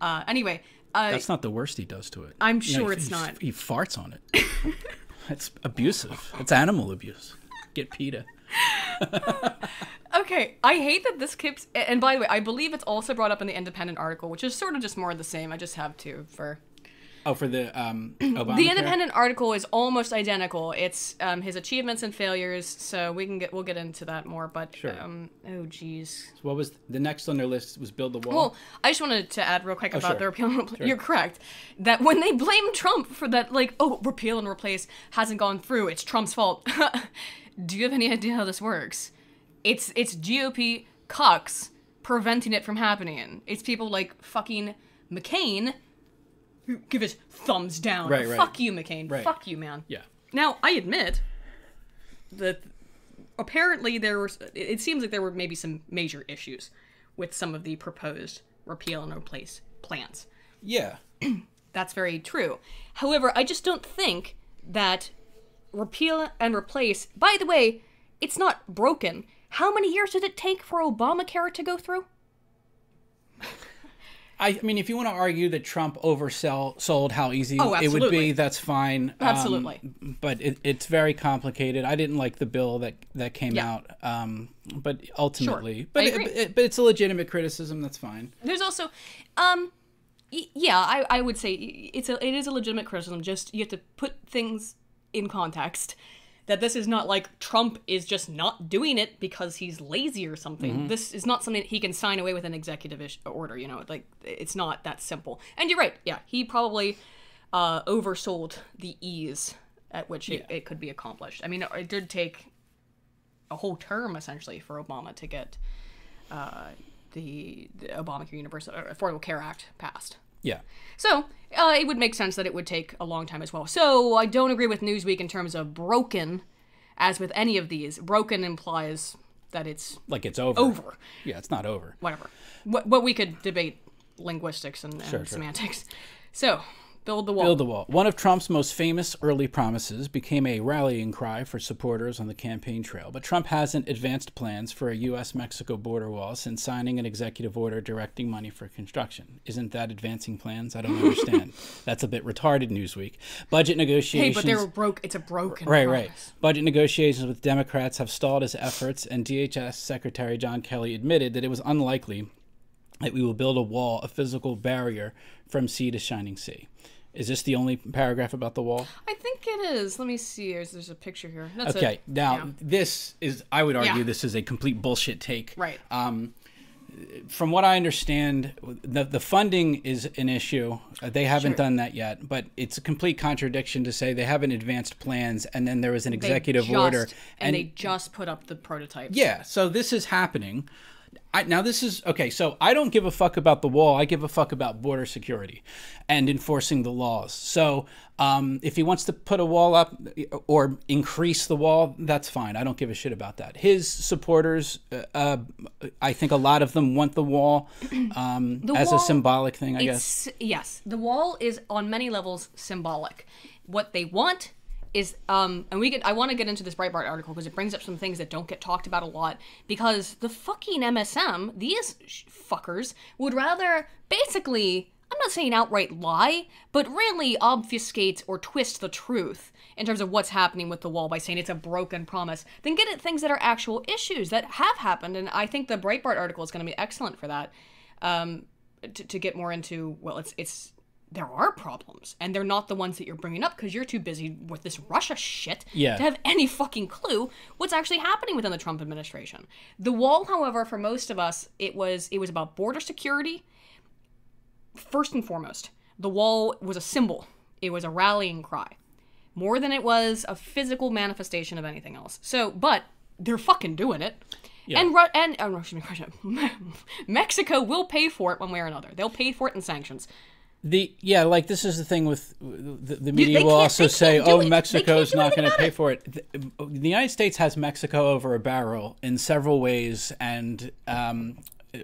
Anyway. That's not the worst he does to it. I'm sure it's not. He farts on it. It's abusive. It's animal abuse. Get PETA. Okay, I hate that this keeps... And by the way, I believe it's also brought up in the Independent article, which is sort of just more of the same. I just have to for... Oh, for the Obamacare? The Independent article is almost identical. It's his achievements and failures, so we'll get into that more. But sure. Oh geez. So what was the next on their list? Was build the wall. Well, I just wanted to add real quick about the repeal and replace. Sure. You're correct that when they blame Trump for that, like, oh, repeal and replace hasn't gone through, it's Trump's fault. Do you have any idea how this works? It's GOP cucks preventing it from happening. It's people like fucking McCain. Give his thumbs down. Right. Fuck you, McCain. Right. Fuck you, man. Yeah. Now, I admit that apparently it seems like there were maybe some major issues with some of the proposed repeal and replace plans. Yeah. That's very true. However, I just don't think that repeal and replace, by the way, it's not broken. How many years did it take for Obamacare to go through? I mean, if you want to argue that Trump oversold how easy it would be, that's fine. Absolutely. But it's very complicated. I didn't like the bill that came out. But ultimately, Sure. but it's a legitimate criticism. That's fine. There's also, I would say it is a legitimate criticism. Just you have to put things in context. That this is not like Trump is just not doing it because he's lazy or something. Mm-hmm. This is not something that he can sign away with an executive order, like it's not that simple. And you're right, yeah, he probably oversold the ease at which it could be accomplished. I mean, it did take a whole term, essentially, for Obama to get the Obamacare Universal Affordable Care Act passed. Yeah. So, it would make sense that it would take a long time as well. So, I don't agree with Newsweek in terms of broken, as with any of these. Broken implies that it's... Like it's over. Over. Yeah, it's not over. Whatever. What we could debate linguistics and semantics. So... Build the wall. Build the wall. One of Trump's most famous early promises became a rallying cry for supporters on the campaign trail. But Trump hasn't advanced plans for a U.S.-Mexico border wall since signing an executive order directing money for construction. Isn't that advancing plans? I don't understand. That's a bit retarded, Newsweek. Budget negotiations... Hey, but they were broke. It's a broken Right. promise. Budget negotiations with Democrats have stalled his efforts, and DHS Secretary John Kelly admitted that it was unlikely that we will build a wall, a physical barrier, from sea to shining sea. Is this the only paragraph about the wall? I think it is. Let me see. There's a picture here. That's okay. Now, this is, I would argue, this is a complete bullshit take. Right. From what I understand, the funding is an issue. They haven't done that yet, but it's a complete contradiction to say they haven't advanced plans and then there was an executive order. And they just put up the prototype. Yeah. So this is happening. Now this is, okay, so I don't give a fuck about the wall. I give a fuck about border security and enforcing the laws. So if he wants to put a wall up or increase the wall, that's fine. I don't give a shit about that. His supporters, I think a lot of them want the wall as a symbolic thing, I guess. Yes, the wall is on many levels symbolic. What they want is, and I want to get into this Breitbart article because it brings up some things that don't get talked about a lot, because the fucking MSM, these fuckers, would rather basically, I'm not saying outright lie, but really obfuscate or twist the truth in terms of what's happening with the wall by saying it's a broken promise, than get at things that are actual issues that have happened. And I think the Breitbart article is going to be excellent for that, to get more into, well, it's there are problems, and they're not the ones that you're bringing up because you're too busy with this Russia shit to have any fucking clue what's actually happening within the Trump administration. The wall, however, for most of us, it was about border security. First and foremost, the wall was a symbol. It was a rallying cry, more than it was a physical manifestation of anything else. So, but they're fucking doing it. Yeah. And Mexico will pay for it one way or another. They'll pay for it in sanctions. Like this is the thing with the media will also say, oh, Mexico's not going to pay for it. The United States has Mexico over a barrel in several ways, and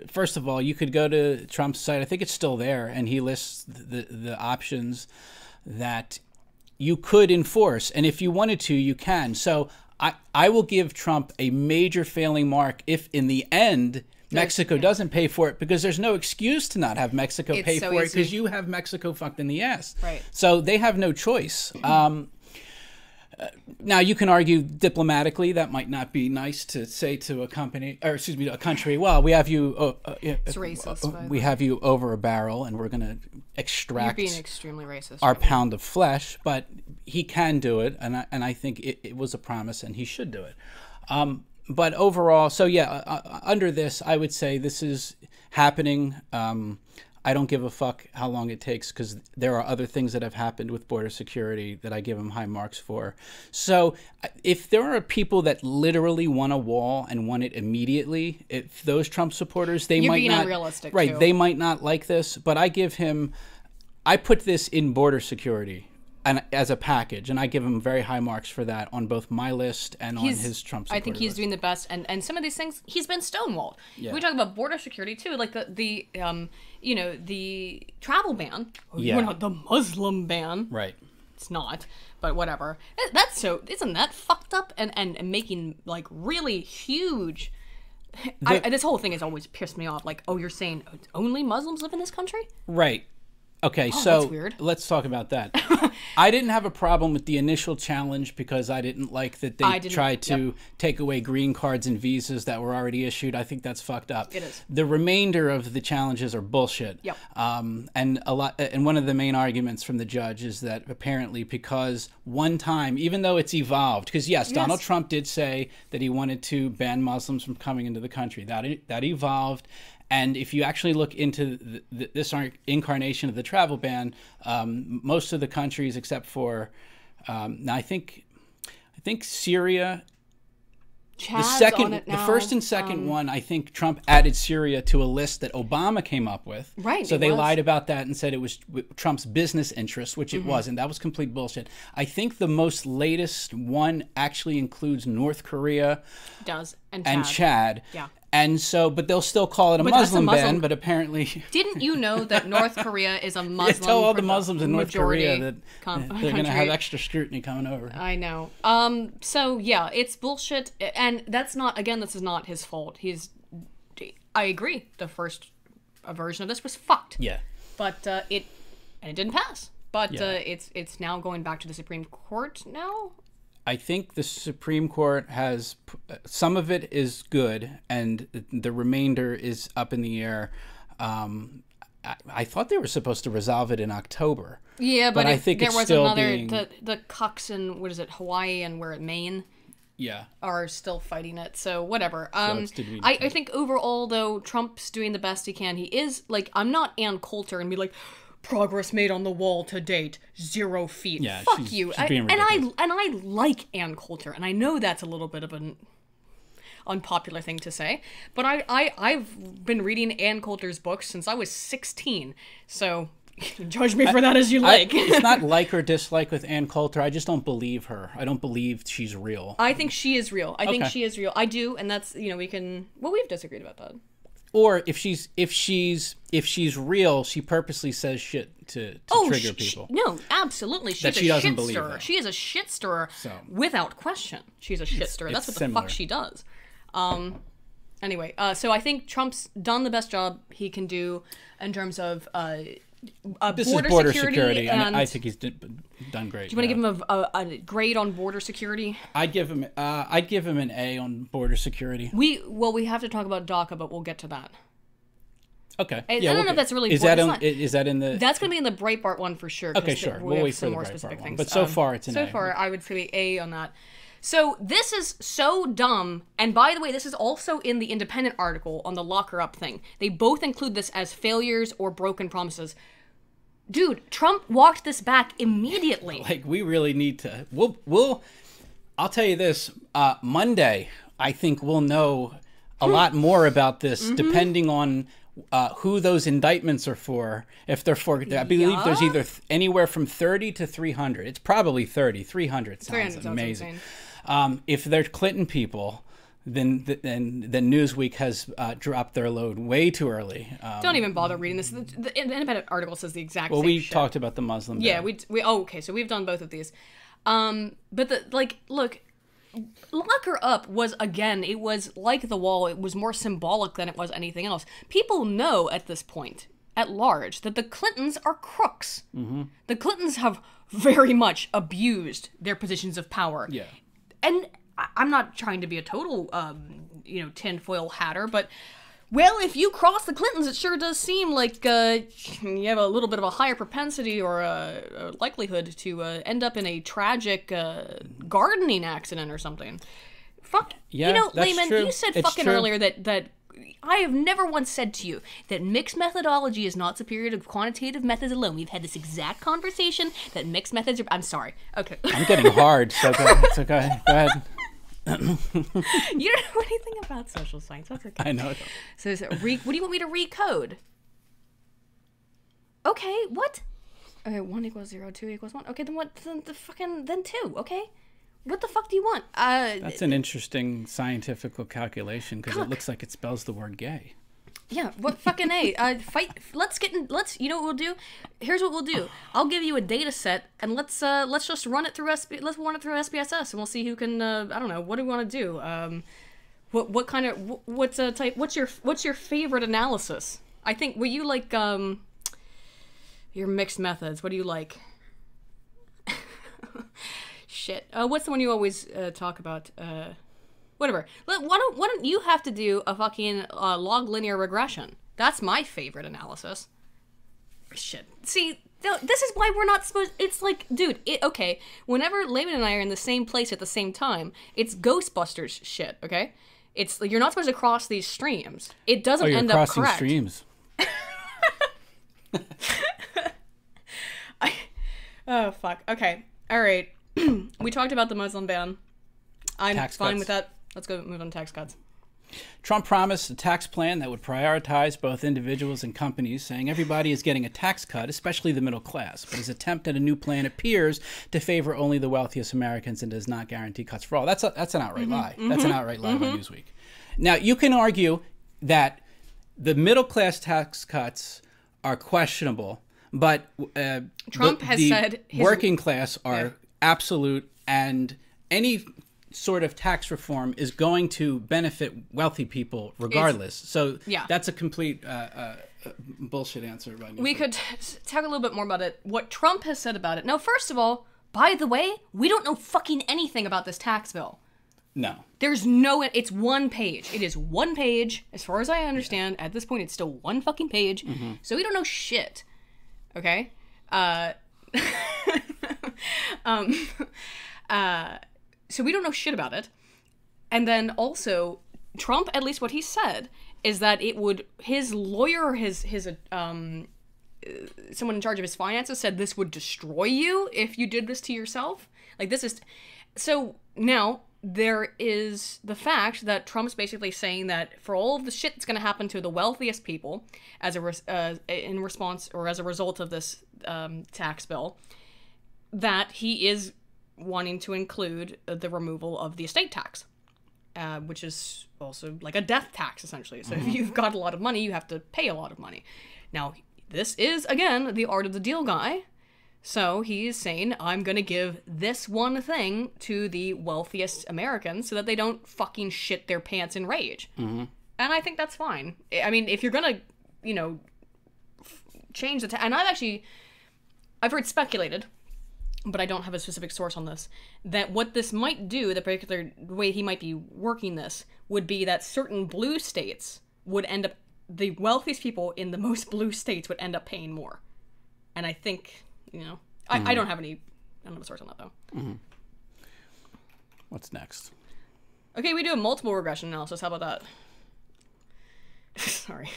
first of all, you could go to Trump's site. I think it's still there, and he lists the options that you could enforce, and if you wanted to, you can. So I will give Trump a major failing mark if in the end Mexico doesn't pay for it, because there's no excuse to not have Mexico pay for it, because you have Mexico fucked in the ass. Right. So they have no choice. Now, you can argue diplomatically that might not be nice to say to a company, or excuse me, a country. Well, we have you. It's racist. We have you over a barrel, and we're going to extract. You're being extremely racist. Our pound of flesh, but he can do it, and I think it was a promise, and he should do it. But overall, so yeah, under this, I would say this is happening. I don't give a fuck how long it takes, because there are other things that have happened with border security that I give him high marks for. So if there are people that literally want a wall and want it immediately, if those Trump supporters, they might not, unrealistic right? too. They might not like this, but I put this in border security and as a package, and I give him very high marks for that on both my list and on his Trump supporter I think he's list. doing the best, and some of these things he's been stonewalled. Yeah. We talk about border security too, like the travel ban. Yeah. We're not the Muslim ban. Right. It's not, but whatever. Isn't that fucked up and making like really huge. This whole thing has always pissed me off. Like, oh, you're saying only Muslims live in this country? Right. Okay, Oh, so that's weird. let's talk about that. I didn't have a problem with the initial challenge, because I didn't like that they tried to take away green cards and visas that were already issued. I think that's fucked up. It is. The remainder of the challenges are bullshit. Yep. And one of the main arguments from the judge is that apparently because one time, even though it's evolved, because yes, Donald Trump did say that he wanted to ban Muslims from coming into the country. That evolved. And if you actually look into this incarnation of the travel ban, most of the countries, except for, I think Syria, the first and second one, I think Trump added Syria to a list that Obama came up with. Right. So they lied about that and said it was Trump's business interest, which it wasn't. That was complete bullshit. I think the most latest one actually includes North Korea. Does and Chad. Yeah. And so, but they'll still call it a Muslim ban, but apparently... Didn't you know that North Korea is a Muslim... Tell all the Muslims in North Korea that they're going to have extra scrutiny coming over. I know. So, yeah, it's bullshit. And that's not... Again, this is not his fault. I agree. The first version of this was fucked. Yeah. But it didn't pass. But it's now going back to the Supreme Court now? I think the Supreme Court has some of it is good, and the remainder is up in the air. I thought they were supposed to resolve it in October. Yeah, but I think there it's was still another being... the cucks in Hawaii and Maine. Yeah. Are still fighting it, so whatever. it's to be I think overall though, Trump's doing the best he can. He is like, I'm not Ann Coulter and be like, progress made on the wall to date, 0 feet. Yeah, fuck you. She's being ridiculous. And I like Ann Coulter, and I know that's a little bit of an unpopular thing to say, but I've been reading Ann Coulter's books since I was 16, so judge me for that as you like. It's not like or dislike with Ann Coulter. I just don't believe her. I don't believe she's real. I think she is real. I think she is real. I do, and that's, we've disagreed about that. Or if she's real, she purposely says shit to trigger people. No, absolutely. She's she a doesn't shit believe stirrer. that. She is a shit stirrer, without question. She's a shit stirrer. That's what similar. the fuck she does. Anyway, so I think Trump's done the best job he can do in terms of this is border security, and I think he's done great. Do you want to give him a grade on border security? I'd give him an A on border security. We have to talk about DACA, but we'll get to that. Okay. I don't know if that's really is that in the? That's going to be in the Breitbart one for sure. Okay, sure. We'll wait for the Breitbart one. But so far, it's an A. So far, I would say A on that. So this is so dumb. And by the way, this is also in the Independent article on the locker up thing. They both include this as failures or broken promises. Dude, Trump walked this back immediately. Like, we really need to. I'll tell you this. Monday, I think we'll know a lot more about this, depending on who those indictments are for. If they're for, I believe there's either anywhere from 30 to 300. It's probably 30. 300 sounds amazing. If they're Clinton people, then Newsweek has dropped their load way too early. Don't even bother reading this. The independent article says the exact well, same we shit. talked about the Muslim ban. Yeah, okay, so we've done both of these. But look, Lock Her Up was, again, it was like the wall. It was more symbolic than it was anything else. People know at this point, at large, that the Clintons are crooks. Mm-hmm. The Clintons have very much abused their positions of power. Yeah. And I'm not trying to be a total, tinfoil hatter, but, well, if you cross the Clintons, it sure does seem like you have a little bit of a higher propensity or a likelihood to end up in a tragic gardening accident or something. Fuck. Yeah, that's Layman, true. you said It's fucking true. earlier that I have never once said to you that mixed methodology is not superior to quantitative methods alone. We've had this exact conversation that mixed methods are... I'm sorry. Okay. I'm getting hard, so it's okay. Go ahead. You don't know anything about social science. That's okay. I know. So what do you want me to recode? Okay, what? Okay, 1 equals 0, 2 equals 1. Okay, then what? Then 2, okay? What the fuck do you want? That's an interesting scientific calculation because it looks like it spells the word gay. Yeah, what fucking A? You know what we'll do? Here's what we'll do. I'll give you a data set, and let's just run it through SPSS, and we'll see who can, I don't know, what do we want to do? What kind of, what's a type, what's your favorite analysis? I think, were you like, your mixed methods, what do you like? Shit. What's the one you always talk about? Whatever. Why don't you have to do a fucking log linear regression? That's my favorite analysis. Shit. See, this is why we're not supposed... It's like, dude, okay, whenever Layman and I are in the same place at the same time, it's Ghostbusters shit, okay? It's you're not supposed to cross these streams. It doesn't end up correct. You're crossing streams. Oh, fuck. Okay. All right. We talked about the Muslim ban. I'm Tax fine cuts. with that. Let's go move on to tax cuts. Trump promised a tax plan that would prioritize both individuals and companies, saying everybody is getting a tax cut, especially the middle class. But his attempt at a new plan appears to favor only the wealthiest Americans and does not guarantee cuts for all. That's an outright lie. That's an outright lie by Newsweek. Now, you can argue that the middle class tax cuts are questionable, but Trump has said his working class are absolute, and any sort of tax reform is going to benefit wealthy people regardless. So that's a complete bullshit answer. Right now. We could talk a little bit more about it. What Trump has said about it. Now, first of all, by the way, we don't know fucking anything about this tax bill. No. There's no... It's one page. It is one page. As far as I understand, at this point, it's still one fucking page. Mm-hmm. So we don't know shit. Okay? So we don't know shit about it. And then also, Trump, at least what he said, is that it would, his lawyer or his someone in charge of his finances said this would destroy you if you did this to yourself. Like, this is, so now there is the fact that Trump's basically saying that for all of the shit that's going to happen to the wealthiest people as in response or as a result of this tax bill, that he is wanting to include the removal of the estate tax, which is also like a death tax, essentially. So if you've got a lot of money, you have to pay a lot of money. Now, this is, again, the art of the deal guy. So he's saying, I'm going to give this one thing to the wealthiest Americans so that they don't fucking shit their pants in rage. Mm-hmm. And I think that's fine. I mean, if you're going to, change the tax... And I've heard speculated, but I don't have a specific source on this, that what this might do, the particular way he might be working this, would be that certain blue states would end up, the wealthiest people in the most blue states would end up paying more. And I think, I don't have a source on that, though. Mm-hmm. What's next? Okay, we do a multiple regression analysis. How about that? Sorry.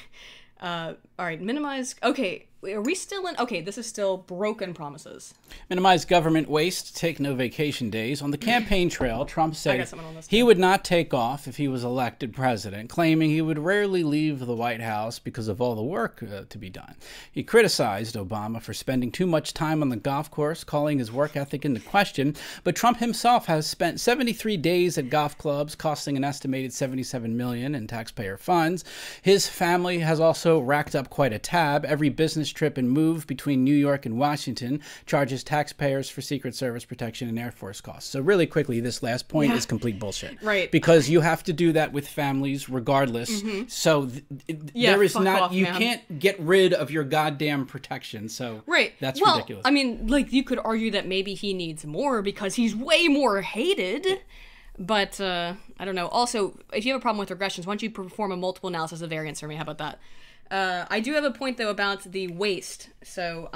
All right, minimize... Okay, are we still in? Okay, this is still broken promises. Minimize government waste, take no vacation days. On the campaign trail, Trump I said got someone on this he too. would not take off if he was elected president, claiming he would rarely leave the White House because of all the work to be done. He criticized Obama for spending too much time on the golf course, calling his work ethic into question. But Trump himself has spent 73 days at golf clubs, costing an estimated $77 million in taxpayer funds. His family has also racked up quite a tab. Every business trip and move between New York and Washington charges taxpayers for Secret Service protection and Air Force costs. So really quickly, this last point is complete bullshit. Right. Because you have to do that with families regardless. So there is not, off, you man. can't get rid of your goddamn protection. So that's ridiculous. I mean, like, you could argue that maybe he needs more because he's way more hated. But, I don't know. Also, if you have a problem with regressions, why don't you perform a multiple analysis of variance for me? How about that? I do have a point, though, about the waste. So,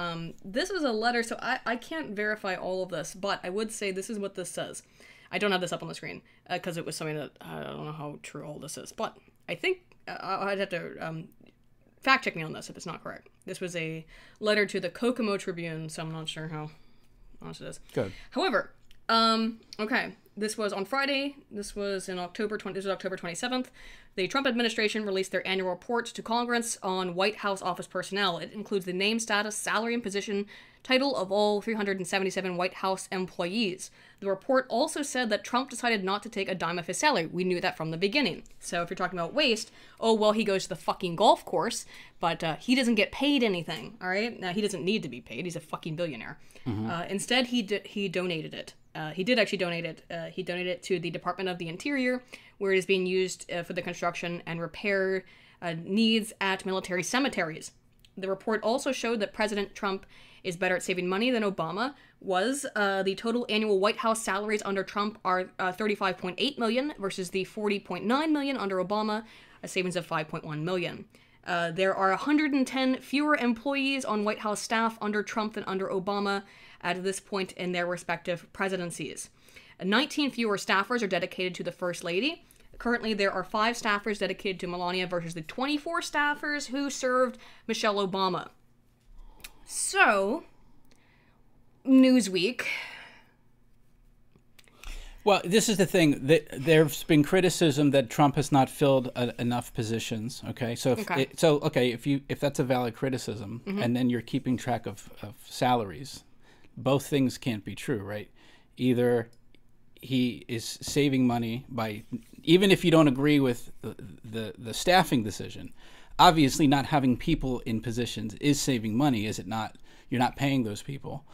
this is a letter, so I can't verify all of this, but I would say this is what this says. I don't have this up on the screen, because it was something that, I don't know how true all this is, but I think I'd have to fact check me on this if it's not correct. This was a letter to the Kokomo Tribune, so I'm not sure how honest it is. Good. However, okay, this was on Friday. This was in October 27th. The Trump administration released their annual report to Congress on White House office personnel. It includes the name, status, salary, and position title of all 377 White House employees. The report also said that Trump decided not to take a dime of his salary. We knew that from the beginning. So if you're talking about waste, oh, well, he goes to the fucking golf course, but he doesn't get paid anything, all right? Now, he doesn't need to be paid. He's a fucking billionaire. Instead, he donated it. He did actually donate it. He donated it to the Department of the Interior, where it is being used for the construction and repair needs at military cemeteries. The report also showed that President Trump is better at saving money than Obama was. The total annual White House salaries under Trump are $35.8 million versus the $40.9 million under Obama, a savings of $5.1 million. There are 110 fewer employees on White House staff under Trump than under Obama at this point in their respective presidencies. 19 fewer staffers are dedicated to the First Lady. Currently, there are 5 staffers dedicated to Melania versus the 24 staffers who served Michelle Obama. So, Newsweek. Well, this is the thing. There's been criticism that Trump has not filled enough positions. Okay, so if that's a valid criticism, and then you're keeping track of salaries, both things can't be true, right? Either he is saving money by, even if you don't agree with the staffing decision, obviously not having people in positions is saving money, is it not? You're not paying those people.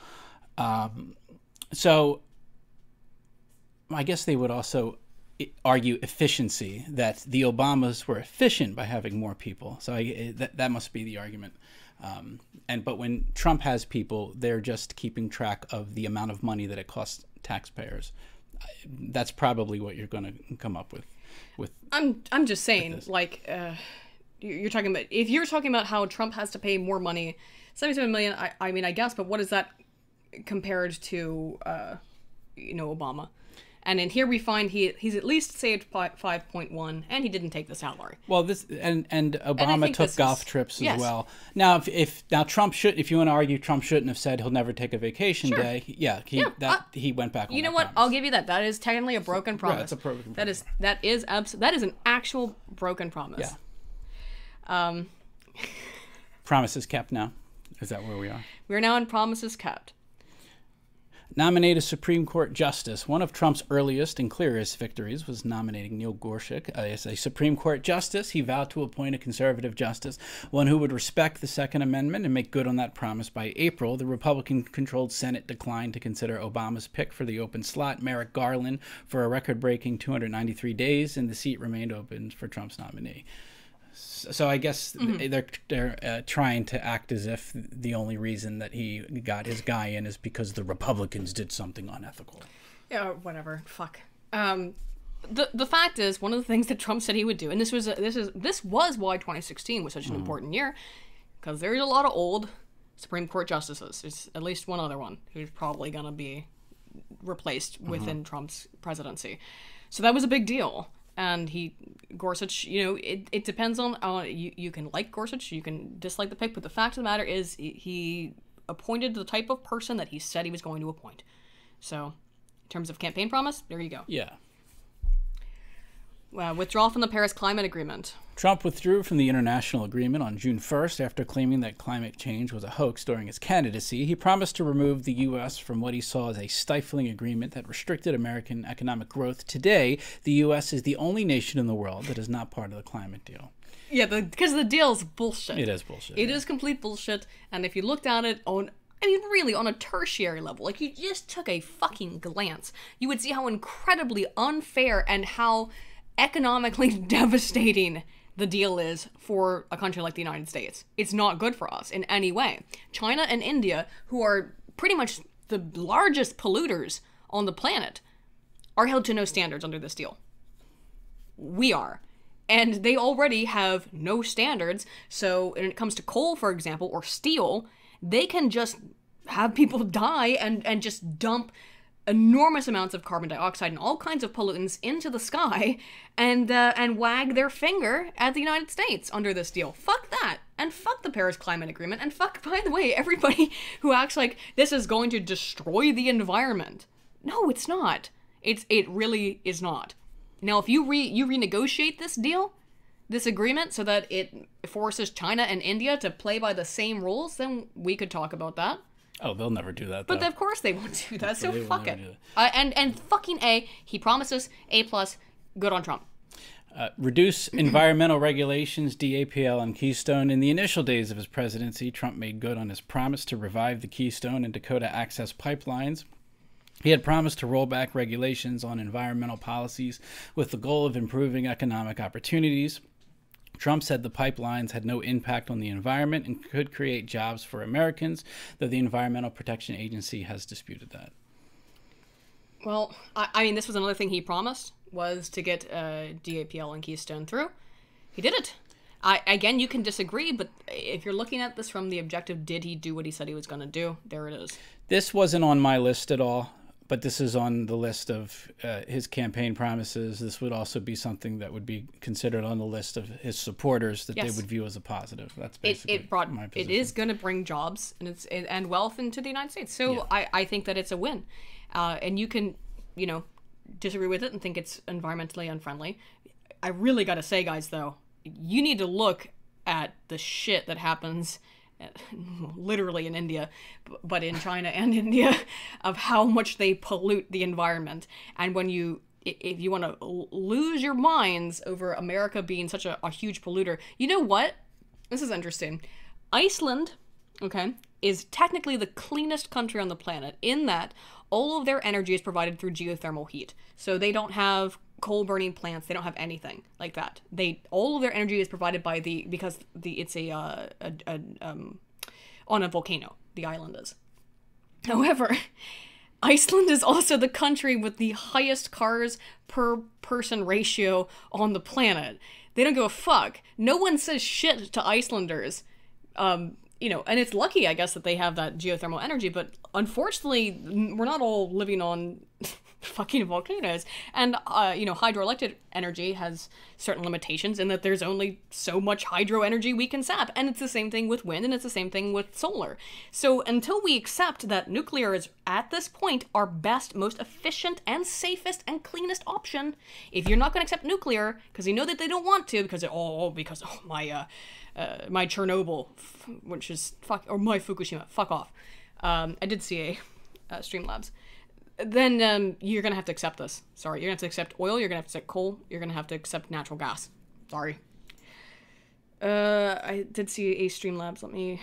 So I guess they would also argue efficiency, that the Obamas were efficient by having more people. So that must be the argument. But when Trump has people, they're just keeping track of the amount of money that it costs taxpayers. That's probably what you're going to come up with. I'm just saying, like, you're talking about, if you're talking about how Trump has to pay more money, $77 million. I mean, I guess, but what is that compared to, Obama? And in here we find he's at least saved 5.1, and he didn't take the salary. Well, this and Obama took golf trips as well. Now, if Trump should, if you want to argue Trump shouldn't have said he'll never take a vacation day, he went back on you know that what? promise. I'll give you that. That is technically a broken promise. Yeah, it's a broken promise. That is an actual broken promise. Yeah. Promises kept now. Is that where we are? We're now in promises kept. Nominate a Supreme Court justice. One of Trump's earliest and clearest victories was nominating Neil Gorsuch as a Supreme Court justice. He vowed to appoint a conservative justice, one who would respect the Second Amendment and make good on that promise by April. The Republican-controlled Senate declined to consider Obama's pick for the open slot, Merrick Garland, for a record-breaking 293 days, and the seat remained open for Trump's nominee. So I guess they're trying to act as if the only reason that he got his guy in is because the Republicans did something unethical. Yeah, whatever. Fuck. The fact is, one of the things that Trump said he would do, and this was why 2016 was such an important year, because there's a lot of old Supreme Court justices. There's at least one other one who's probably gonna be replaced within Trump's presidency. So that was a big deal. And Gorsuch, it depends on, you can like Gorsuch, you can dislike the pick, but the fact of the matter is he appointed the type of person that he said he was going to appoint. So, in terms of campaign promise, there you go. Yeah. Withdrawal from the Paris Climate Agreement. Trump withdrew from the international agreement on June 1st after claiming that climate change was a hoax during his candidacy. He promised to remove the U.S. from what he saw as a stifling agreement that restricted American economic growth. Today, the U.S. is the only nation in the world that is not part of the climate deal. Yeah, because the deal's bullshit. It is bullshit. It is complete bullshit, and if you looked at it really, on a tertiary level, like, you just took a fucking glance, you would see how incredibly unfair and how economically devastating the deal is for a country like the United States. It's not good for us in any way. China and India, who are pretty much the largest polluters on the planet, are held to no standards under this deal. We are. And they already have no standards, so when it comes to coal, for example, or steel, they can just have people die and just dump enormous amounts of carbon dioxide and all kinds of pollutants into the sky and wag their finger at the United States under this deal. Fuck that. And fuck the Paris Climate Agreement. And fuck, by the way, everybody who acts like this is going to destroy the environment. No, it's not. It really is not. Now, if you renegotiate this deal, this agreement, so that it forces China and India to play by the same rules, then we could talk about that. Oh, they'll never do that, though. But of course they won't do that, so fuck it. And fucking A, he promises, A+, good on Trump. Reduce environmental regulations, DAPL, and Keystone. In the initial days of his presidency, Trump made good on his promise to revive the Keystone and Dakota Access pipelines. He had promised to roll back regulations on environmental policies with the goal of improving economic opportunities. Trump said the pipelines had no impact on the environment and could create jobs for Americans, though the Environmental Protection Agency has disputed that. Well, I mean, this was another thing he promised, was to get DAPL and Keystone through. He did it. Again, you can disagree, but if you're looking at this from the objective, did he do what he said he was going to do? There it is. This wasn't on my list at all, but this is on the list of his campaign promises. This would also be something that would be considered on the list of his supporters that they would view as a positive. That's basically my position. It is going to bring jobs and wealth into the United States. So yeah. I think that it's a win. And you can, disagree with it and think it's environmentally unfriendly. I really got to say, guys, though, you need to look at the shit that happens literally in India, but in China and India, of how much they pollute the environment. And if you want to lose your minds over America being such a huge polluter, you know what? This is interesting. Iceland, okay, is technically the cleanest country on the planet in that all of their energy is provided through geothermal heat. So they don't have coal burning plants. They don't have anything like that. All of their energy is provided by it's on a volcano. The island is. However, Iceland is also the country with the highest cars per person ratio on the planet. They don't give a fuck. No one says shit to Icelanders. And it's lucky, I guess, that they have that geothermal energy, but unfortunately, we're not all living on fucking volcanoes. And, hydroelectric energy has certain limitations in that there's only so much hydro energy we can sap. And it's the same thing with wind, and it's the same thing with solar. So until we accept that nuclear is, at this point, our best, most efficient, and safest, and cleanest option, if you're not going to accept nuclear, because you know that they don't want to, because my Chernobyl, which is or my Fukushima, fuck off. I did see a streamlabs. Then you're going to have to accept this. Sorry, you're going to have to accept oil, you're going to have to accept coal, you're going to have to accept natural gas. Sorry. I did see a Streamlabs. Let me...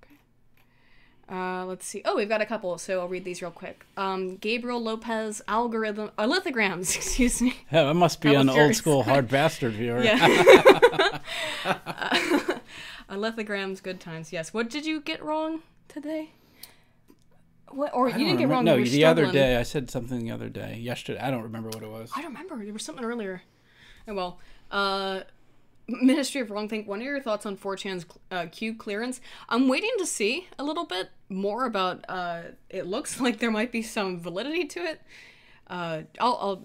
Okay. Let's see. Oh, we've got a couple, so I'll read these real quick. Gabriel Lopez lithograms, excuse me. Yeah, that must be an old school hard bastard viewer. Yeah. Lithograms, good times. Yes. What did you get wrong today? What? Or you didn't get wrong. No, the other day. I said something the other day. Yesterday. I don't remember what it was. I don't remember. There was something earlier. Oh, well. Ministry of Wrongthink, what are your thoughts on 4chan's Q clearance? I'm waiting to see a little bit more about, it looks like there might be some validity to it. I'll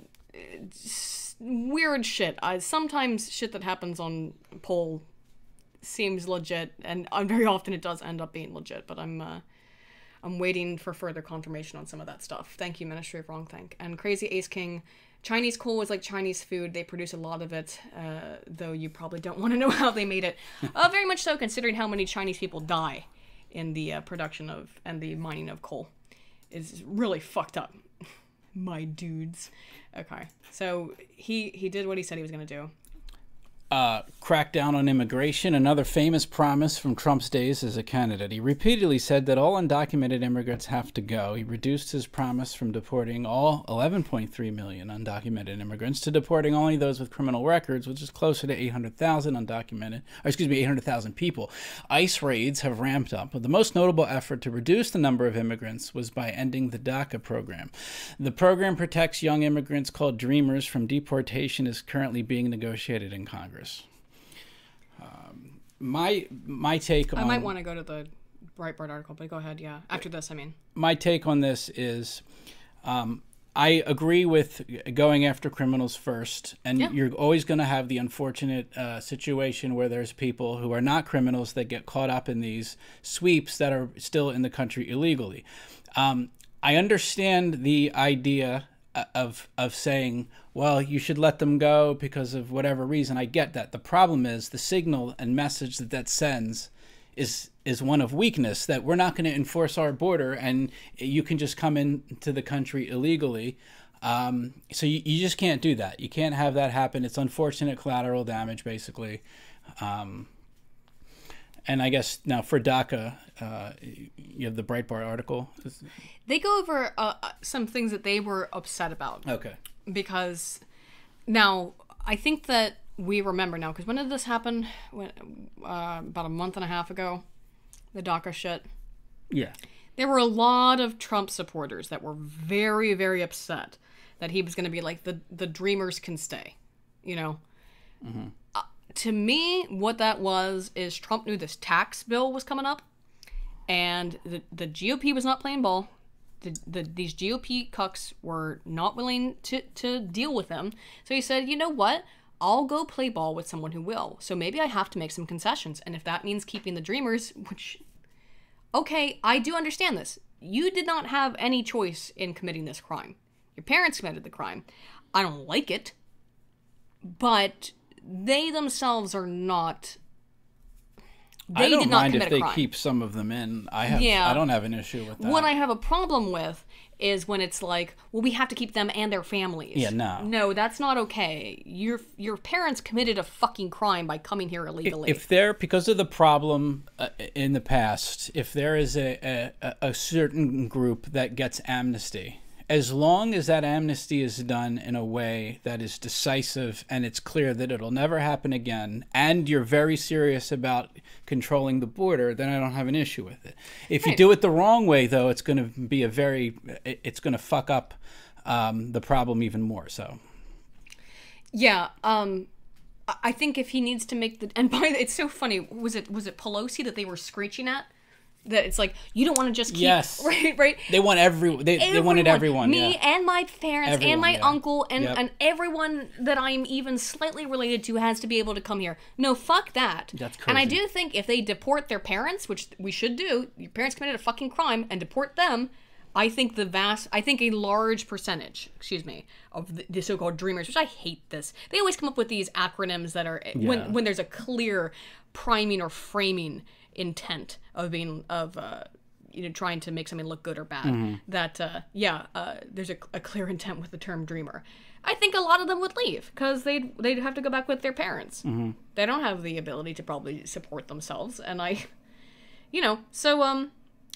weird shit. Sometimes shit that happens on poll seems legit, and very often it does end up being legit, but I'm waiting for further confirmation on some of that stuff. Thank you, Ministry of Wrongthink. And Crazy Ace King, Chinese coal is like Chinese food. They produce a lot of it, though you probably don't want to know how they made it. Very much so, considering how many Chinese people die in the production of and the mining of coal. It's really fucked up. My dudes. Okay, so he did what he said he was going to do. Crack down on immigration, another famous promise from Trump's days as a candidate. He repeatedly said that all undocumented immigrants have to go. He reduced his promise from deporting all 11.3 million undocumented immigrants to deporting only those with criminal records, which is closer to 800,000 800,000 people. ICE raids have ramped up, but the most notable effort to reduce the number of immigrants was by ending the DACA program. The program protects young immigrants called Dreamers from deportation, is currently being negotiated in Congress. My take on... I might want to go to the Breitbart article, but go ahead, yeah. After this, I mean. My take on this is I agree with going after criminals first, and you're always going to have the unfortunate situation where there's people who are not criminals that get caught up in these sweeps that are still in the country illegally. I understand the idea of saying, well, you should let them go because of whatever reason. I get that. The problem is the signal and message that sends is one of weakness, that we're not going to enforce our border and you can just come into the country illegally. So you just can't do that. You can't have that happen. It's unfortunate collateral damage, basically. And I guess now for DACA, you have the Breitbart article. They go over some things that they were upset about. Okay. Because now, I think that we remember now, because when did this happen? About a month and a half ago, the DACA shit. Yeah. There were a lot of Trump supporters that were very, very upset that he was going to be like, the Dreamers can stay, you know? Mm-hmm. To me, what that was is Trump knew this tax bill was coming up, and the GOP was not playing ball. These GOP cucks were not willing to deal with them. So he said, you know what? I'll go play ball with someone who will. So maybe I have to make some concessions. And if that means keeping the Dreamers, which, okay, I do understand this. You did not have any choice in committing this crime. Your parents committed the crime. I don't like it, but they themselves are not... I don't mind if they keep some of them in. I don't have an issue with that. What I have a problem with is when it's like, well, we have to keep them and their families. Yeah, no. No, that's not okay. Your parents committed a fucking crime by coming here illegally. If they're, because of the problem in the past, if there is a certain group that gets amnesty, as long as that amnesty is done in a way that is decisive and it's clear that it'll never happen again, and you're very serious about controlling the border, then I don't have an issue with it. If you do it the wrong way, though, it's going to be it's going to fuck up the problem even more. So, yeah, I think if he needs to make it's so funny. Was it Pelosi that they were screeching at? That it's like, you don't want to just keep... Yes. Right? They want they wanted everyone. Me and my parents and my uncle and everyone that I'm even slightly related to has to be able to come here. No, fuck that. That's crazy. And I do think if they deport their parents, which we should do, your parents committed a fucking crime, and deport them, I think a large percentage, of the so-called Dreamers, which I hate this. They always come up with these acronyms that are, when there's a clear priming or framing intent of trying to make something look good or bad. Mm-hmm. There's a clear intent with the term Dreamer. I think a lot of them would leave because they'd have to go back with their parents. Mm-hmm. They don't have the ability to probably support themselves, and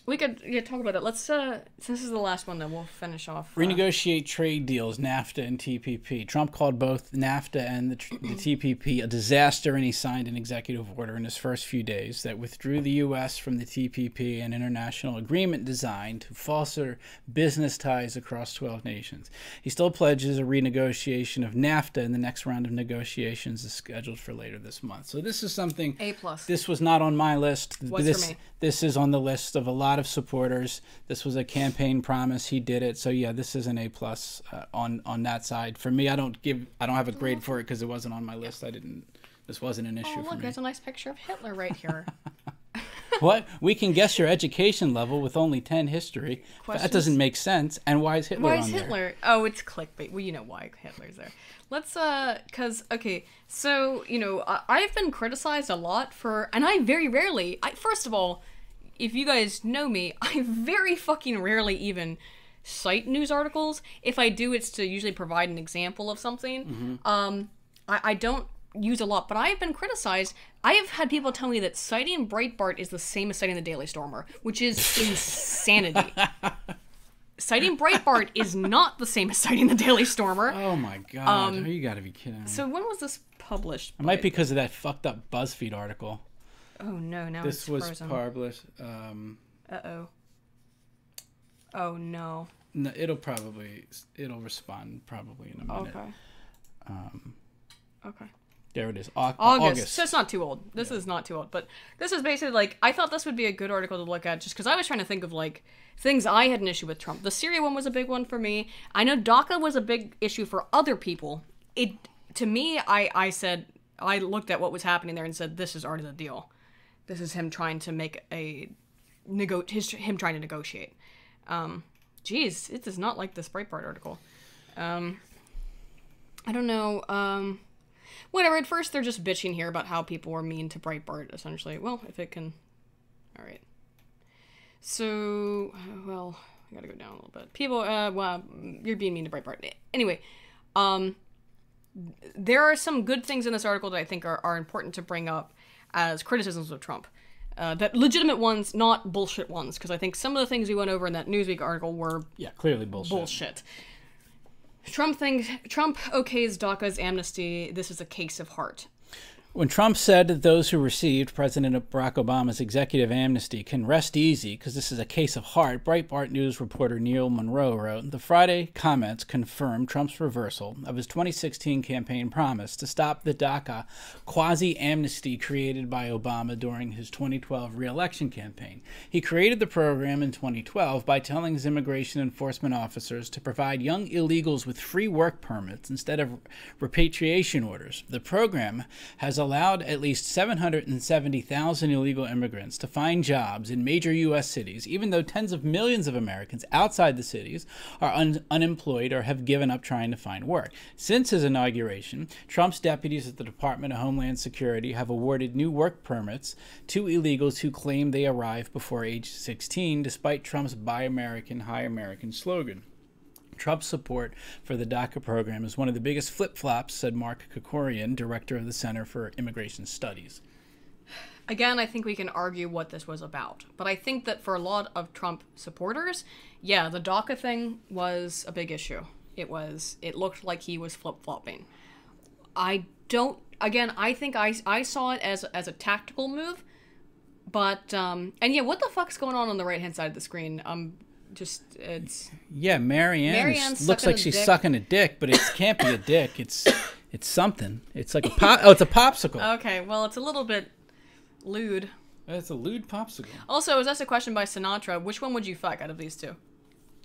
we could talk about it. Let's since this is the last one, then we'll finish off. Renegotiate trade deals, NAFTA and TPP. Trump called both NAFTA and the TPP a disaster, and he signed an executive order in his first few days that withdrew the U.S. from the TPP, an international agreement designed to foster business ties across 12 nations. He still pledges a renegotiation of NAFTA, and the next round of negotiations is scheduled for later this month. So this is something... A+. This was not on my list. What's for me? This is on the list of a lot lot of supporters. This was a campaign promise. He did it. So yeah, this is an A+ on that side. For me, I don't have a grade for it because it wasn't on my list. This wasn't an issue for me. Look, there's a nice picture of Hitler right here. What? We can guess your education level with only 10 history. That doesn't make sense. And why is Hitler on there? Oh, it's clickbait. Well, you know why Hitler's there. Let's, okay, so, I've been criticized a lot for, and I very rarely, first of all, if you guys know me, I very fucking rarely even cite news articles. If I do, it's to usually provide an example of something. I don't use a lot, but I have been criticized. I have had people tell me that citing Breitbart is the same as citing the Daily Stormer, which is insanity. Citing Breitbart is not the same as citing the Daily Stormer. Oh my god, you gotta be kidding me. So when was this published? It might be because of that fucked up BuzzFeed article. Oh no, now this it's was frozen. published. Oh no. No, it'll respond probably in a minute. Okay. There it is. August. So it's not too old. This is not too old. But this is basically like, I thought this would be a good article to look at just because I was trying to think of like things I had an issue with Trump. The Syria one was a big one for me. I know DACA was a big issue for other people. To me, I said, I looked at what was happening there and said, this is already the deal. This is him trying to make him trying to negotiate. Geez, it does not like this Breitbart article. I don't know. Whatever, at first they're just bitching here about how people were mean to Breitbart, essentially. Well, if it can... Alright. So, well, I gotta go down a little bit. People, well, you're being mean to Breitbart. Anyway, there are some good things in this article that I think are important to bring up as criticisms of Trump. That legitimate ones, not bullshit ones, because I think some of the things we went over in that Newsweek article were... Yeah, clearly bullshit. Trump okays DACA's amnesty. This is a case of heart. When Trump said that those who received President Barack Obama's executive amnesty can rest easy because this is a case of heart, Breitbart News reporter Neil Monroe wrote, the Friday comments confirmed Trump's reversal of his 2016 campaign promise to stop the DACA quasi-amnesty created by Obama during his 2012 re-election campaign. He created the program in 2012 by telling his immigration enforcement officers to provide young illegals with free work permits instead of repatriation orders. The program has allowed at least 770,000 illegal immigrants to find jobs in major U.S. cities, even though tens of millions of Americans outside the cities are unemployed or have given up trying to find work. Since his inauguration, Trump's deputies at the Department of Homeland Security have awarded new work permits to illegals who claim they arrived before age 16, despite Trump's Buy American, High American slogan. Trump's support for the DACA program is one of the biggest flip-flops, said Mark Krikorian, director of the Center for Immigration Studies. Again, I think we can argue what this was about. But I think that for a lot of Trump supporters, yeah, the DACA thing was a big issue. It looked like he was flip-flopping. I think I saw it as a tactical move. But, and yeah, what the fuck's going on the right-hand side of the screen? Marianne looks like she's sucking a dick, but it can't be a dick. It's something. It's like it's a popsicle. Okay, well, it's a little bit lewd. It's a lewd popsicle. Also, I was asked a question by Sinatra. Which one would you fuck out of these two?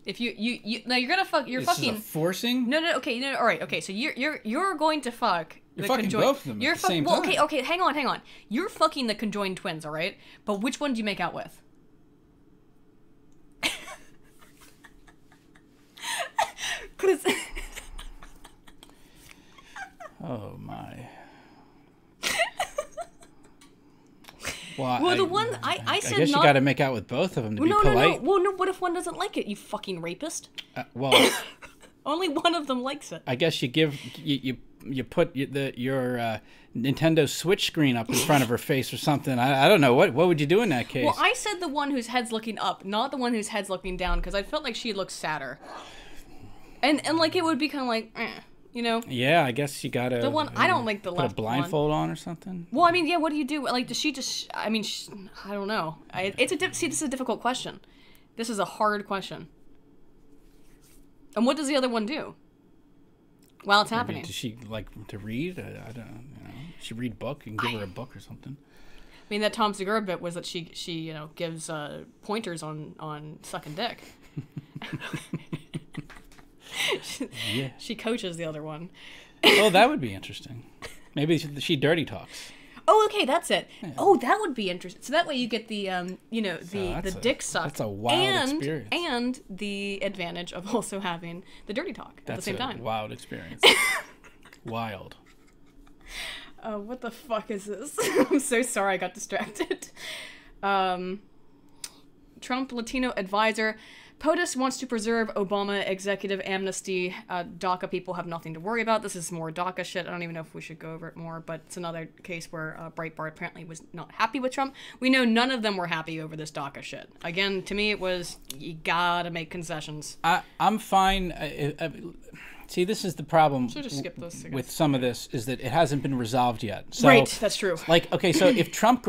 If you now you're gonna fuck. You're fucking forcing. No. Okay. No. All right. Okay. So you're going to fuck. You're fucking both of them at the same time. Okay. Hang on. You're fucking the conjoined twins. All right. But which one do you make out with? Oh my. Well, the one I said, I guess you got to make out with both of them to be polite. No. Well, no. What if one doesn't like it? You fucking rapist. Well, only one of them likes it. I guess you put your Nintendo Switch screen up in front of her face or something. I don't know. What would you do in that case? Well, I said the one whose head's looking up, not the one whose head's looking down, because I felt like she looked sadder. And like it would be kind of like, you know? Yeah, I guess you gotta. The one I don't like the left one. Put a blindfold on or something. Well, I mean, yeah. What do you do? Like, does she just? I mean, I don't know. This is a difficult question. This is a hard question. And what does the other one do while it's happening? Does she like to read? I don't know. She read a book and give her a book or something. mean, that Tom Segura bit was that she gives pointers on sucking dick. She coaches the other one. Oh, that would be interesting. Maybe she dirty talks. Oh, okay, that's it. Yeah. Oh, that would be interesting. So that way you get the the dick suck. That's a wild experience. And the advantage of also having the dirty talk at the same time. Wild experience. Wild. What the fuck is this? I'm so sorry I got distracted. Trump Latino advisor. POTUS wants to preserve Obama executive amnesty. DACA people have nothing to worry about. This is more DACA shit. I don't even know if we should go over it more, but it's another case where Breitbart apparently was not happy with Trump. We know none of them were happy over this DACA shit. Again, to me, it was, you gotta make concessions. I'm fine. See, this is the problem with some of this, is that it hasn't been resolved yet. So, right, that's true. Like, okay, so if Trump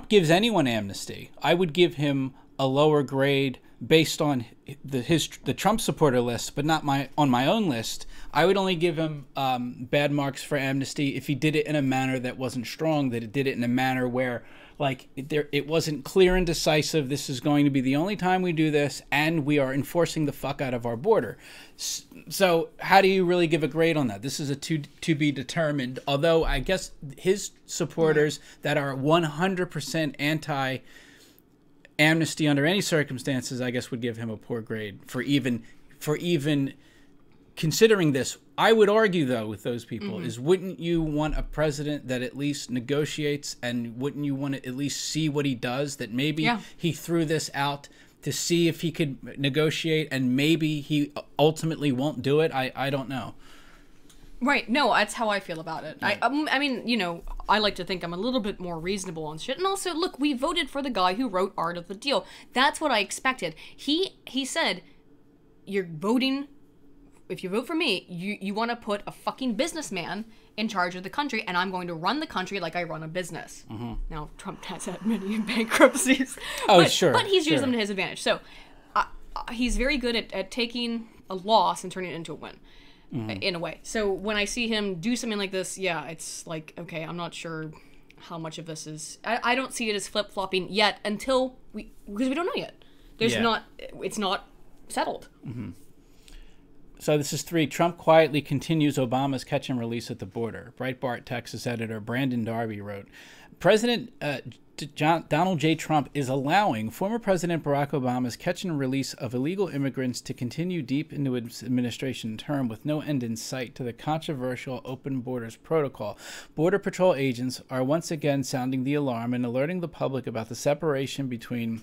gives anyone amnesty, I would give him a lower grade based on the Trump supporter list, but not on my own list. I would only give him bad marks for amnesty if he did it in a manner that wasn't strong, that it did it in a manner where, like, it wasn't clear and decisive. This is going to be the only time we do this, and we are enforcing the fuck out of our border. So how do you really give a grade on that? This is a to be determined, although I guess his supporters that are 100% anti amnesty under any circumstances, I guess, would give him a poor grade for even considering this. I would argue, though, with those people is, wouldn't you want a president that at least negotiates, and wouldn't you want to at least see what he does, that maybe he threw this out to see if he could negotiate, and maybe he ultimately won't do it? I don't know. Right. No, that's how I feel about it. Yeah. I mean, I like to think I'm a little bit more reasonable on shit. And also, look, we voted for the guy who wrote Art of the Deal. That's what I expected. He said, you're voting, if you vote for me, you want to put a fucking businessman in charge of the country, and I'm going to run the country like I run a business. Now, Trump has had many bankruptcies. But he's used them to his advantage. So he's very good at taking a loss and turning it into a win. In a way. So when I see him do something like this, yeah, it's like, okay, I'm not sure how much of this is... I don't see it as flip-flopping yet because we don't know yet. It's not settled. So this is 3. Trump quietly continues Obama's catch and release at the border. Breitbart Texas editor Brandon Darby wrote, President Donald J. Trump is allowing former President Barack Obama's catch and release of illegal immigrants to continue deep into its administration term with no end in sight to the controversial open borders protocol. Border Patrol agents are once again sounding the alarm and alerting the public about the separation between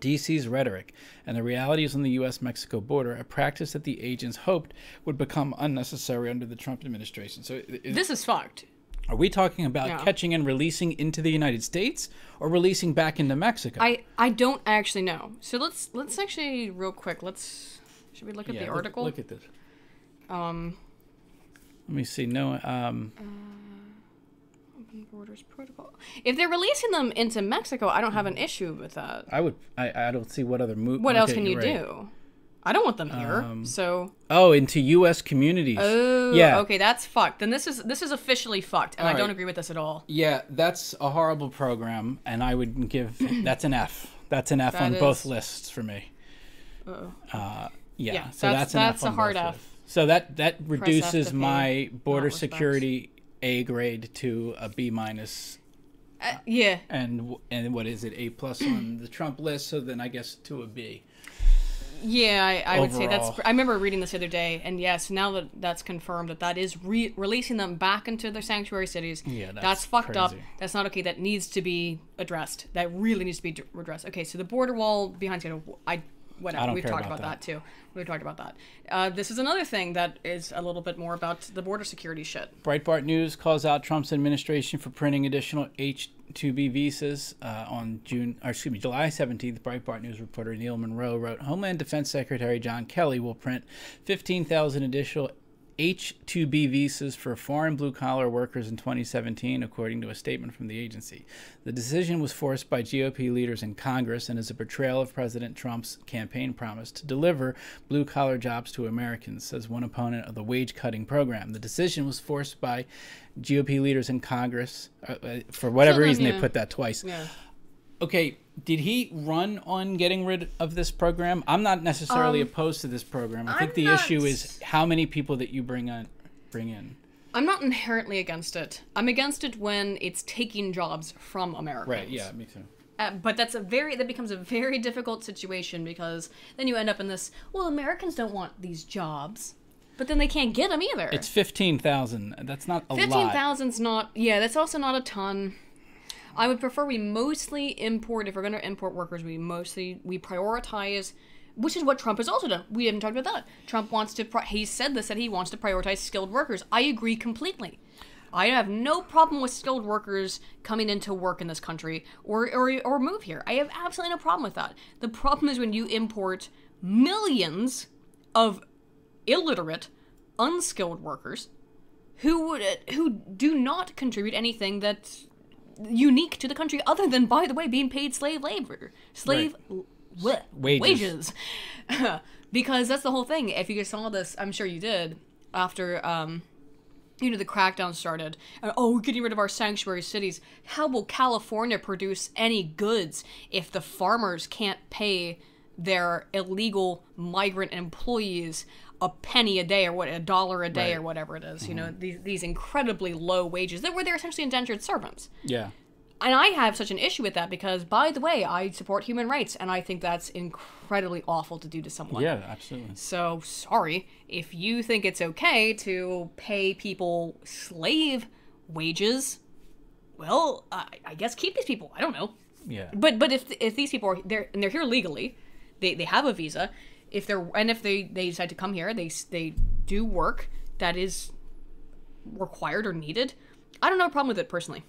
D.C.'s rhetoric and the realities on the U.S.-Mexico border, a practice that the agents hoped would become unnecessary under the Trump administration. So this is fucked. Are we talking about catching and releasing into the United States or releasing back into Mexico? I don't actually know. So let's actually real quick. Should we look at the article? Look at this. Let me see. No. Open Borders Protocol. If they're releasing them into Mexico, I don't have an issue with that. I don't see what other move. What else can you do? I don't want them here. Into U.S. communities. Oh, yeah. Okay, that's fucked. Then this is officially fucked, and I don't agree with this at all. Yeah, that's a horrible program, and I would give that's an F. That's an F on both lists for me. Yeah. So that's an F on a hard both F. lists. So that reduces my border security A grade to a B minus. Yeah. And what is it, A plus on the Trump list? So then I guess to a B. Yeah, I would say that's... I remember reading this the other day, and yes, now that that's confirmed, that is releasing them back into their sanctuary cities. Yeah, that's fucked up. That's not okay. That needs to be addressed. That really needs to be addressed. Okay, so the border wall behind Seattle, whatever. We've talked about that too. We've talked about that. This is another thing that is a little bit more about the border security shit. Breitbart News calls out Trump's administration for printing additional H-2B visas on July 17th. Breitbart News reporter Neil Monroe wrote, Homeland Defense Secretary John Kelly will print 15,000 additional H-2B visas for foreign blue-collar workers in 2017, according to a statement from the agency. The decision was forced by GOP leaders in Congress and is a betrayal of President Trump's campaign promise to deliver blue-collar jobs to Americans, says one opponent of the wage-cutting program. The decision was forced by GOP leaders in Congress. For whatever reason, they put that twice. Yeah. Okay, did he run on getting rid of this program? I'm not necessarily opposed to this program. I think the issue is how many people that you bring in. I'm not inherently against it. I'm against it when it's taking jobs from Americans. Right, yeah, me too. But that becomes a very difficult situation because then you end up in this, well, Americans don't want these jobs, but then they can't get them either. It's 15,000. That's not a lot. 15,000's not, that's also not a ton. I would prefer we mostly import, if we're going to import workers, we prioritize, which is what Trump has also done. We haven't talked about that. Trump wants to, he said this, that he wants to prioritize skilled workers. I agree completely. I have no problem with skilled workers coming into work in this country or move here. I have absolutely no problem with that. The problem is when you import millions of illiterate, unskilled workers who do not contribute anything that's unique to the country other than, by the way, being paid slave labor. Wages. Because that's the whole thing. If you saw this, I'm sure you did, after the crackdown started. We're getting rid of our sanctuary cities. How will California produce any goods if the farmers can't pay their illegal migrant employees a penny a day or $1 a day or whatever it is? These incredibly low wages that they're essentially indentured servants. Yeah. And I have such an issue with that because, by the way, I support human rights, and I think that's incredibly awful to do to someone. Yeah, absolutely. So, sorry, if you think it's okay to pay people slave wages, well, I guess keep these people. I don't know. Yeah. But if these people they're here legally, they have a visa. If they decide to come here, they do work that is required or needed. I don't have a problem with it personally.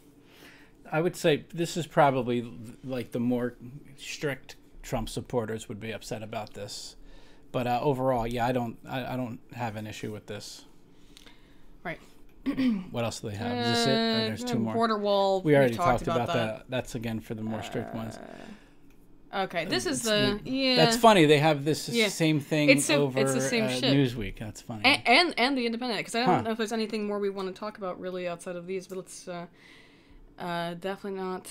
I would say this is probably like the more strict Trump supporters would be upset about this, but overall, I don't have an issue with this. Right. What else do they have? Is this it? Or there's two more. Border wall. We already talked about that. That's again for the more strict ones. Okay, this is That's funny. They have this same thing over it's the same shit. Newsweek. That's funny. And the Independent, because I don't know if there's anything more we want to talk about really outside of these, but let's definitely not.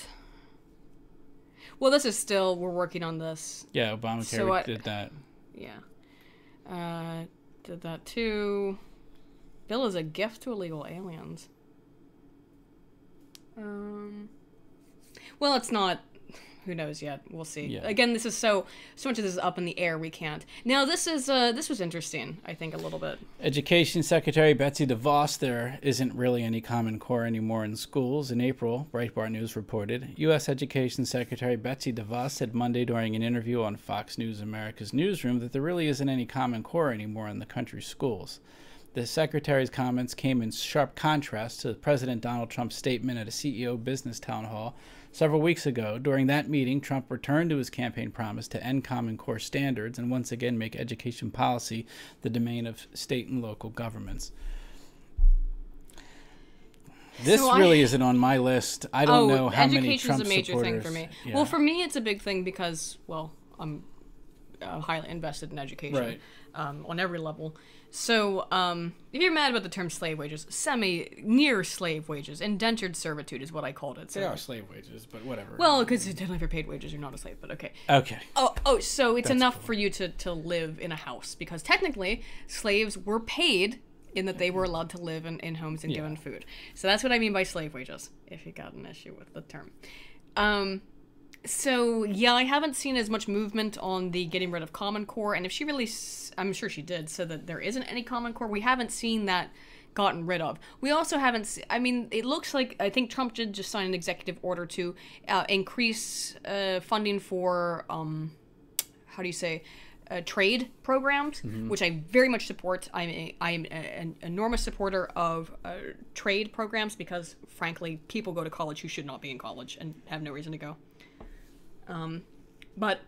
Well, this is still, we're working on this. Yeah, Obamacare did that. Yeah. Did that too. Bill is a gift to illegal aliens. Well, it's not. Who knows yet? We'll see. Yeah. Again, this is so much of this is up in the air. We can't. Now, this was interesting. I think a little bit. Education Secretary Betsy DeVos. There isn't really any Common Core anymore in schools. In April, Breitbart News reported, U.S. Education Secretary Betsy DeVos said Monday during an interview on Fox News America's Newsroom that there really isn't any Common Core anymore in the country's schools. The secretary's comments came in sharp contrast to President Donald Trump's statement at a CEO business town hall several weeks ago. During that meeting, Trump returned to his campaign promise to end Common Core standards and once again make education policy the domain of state and local governments. This really isn't on my list. I don't know how many Trump supporters. Education is a major thing for me. Yeah. Well, for me, it's a big thing because, well, I'm highly invested in education on every level. So, if you're mad about the term slave wages, near slave wages, indentured servitude is what I called it. So. They are slave wages, but whatever. Well, because if you're paid wages, you're not a slave, but okay. Okay. So it's enough for you to live in a house, because technically, slaves were paid in that they were allowed to live in homes and given food. So that's what I mean by slave wages, if you got an issue with the term. So, I haven't seen as much movement on the getting rid of Common Core, and if she really, I'm sure she did, so that there isn't any Common Core, we haven't seen that gotten rid of. We also haven't, it looks like, I think Trump did just sign an executive order to increase funding for, trade programs, which I very much support. I'm an enormous supporter of trade programs because, frankly, people go to college who should not be in college and have no reason to go. But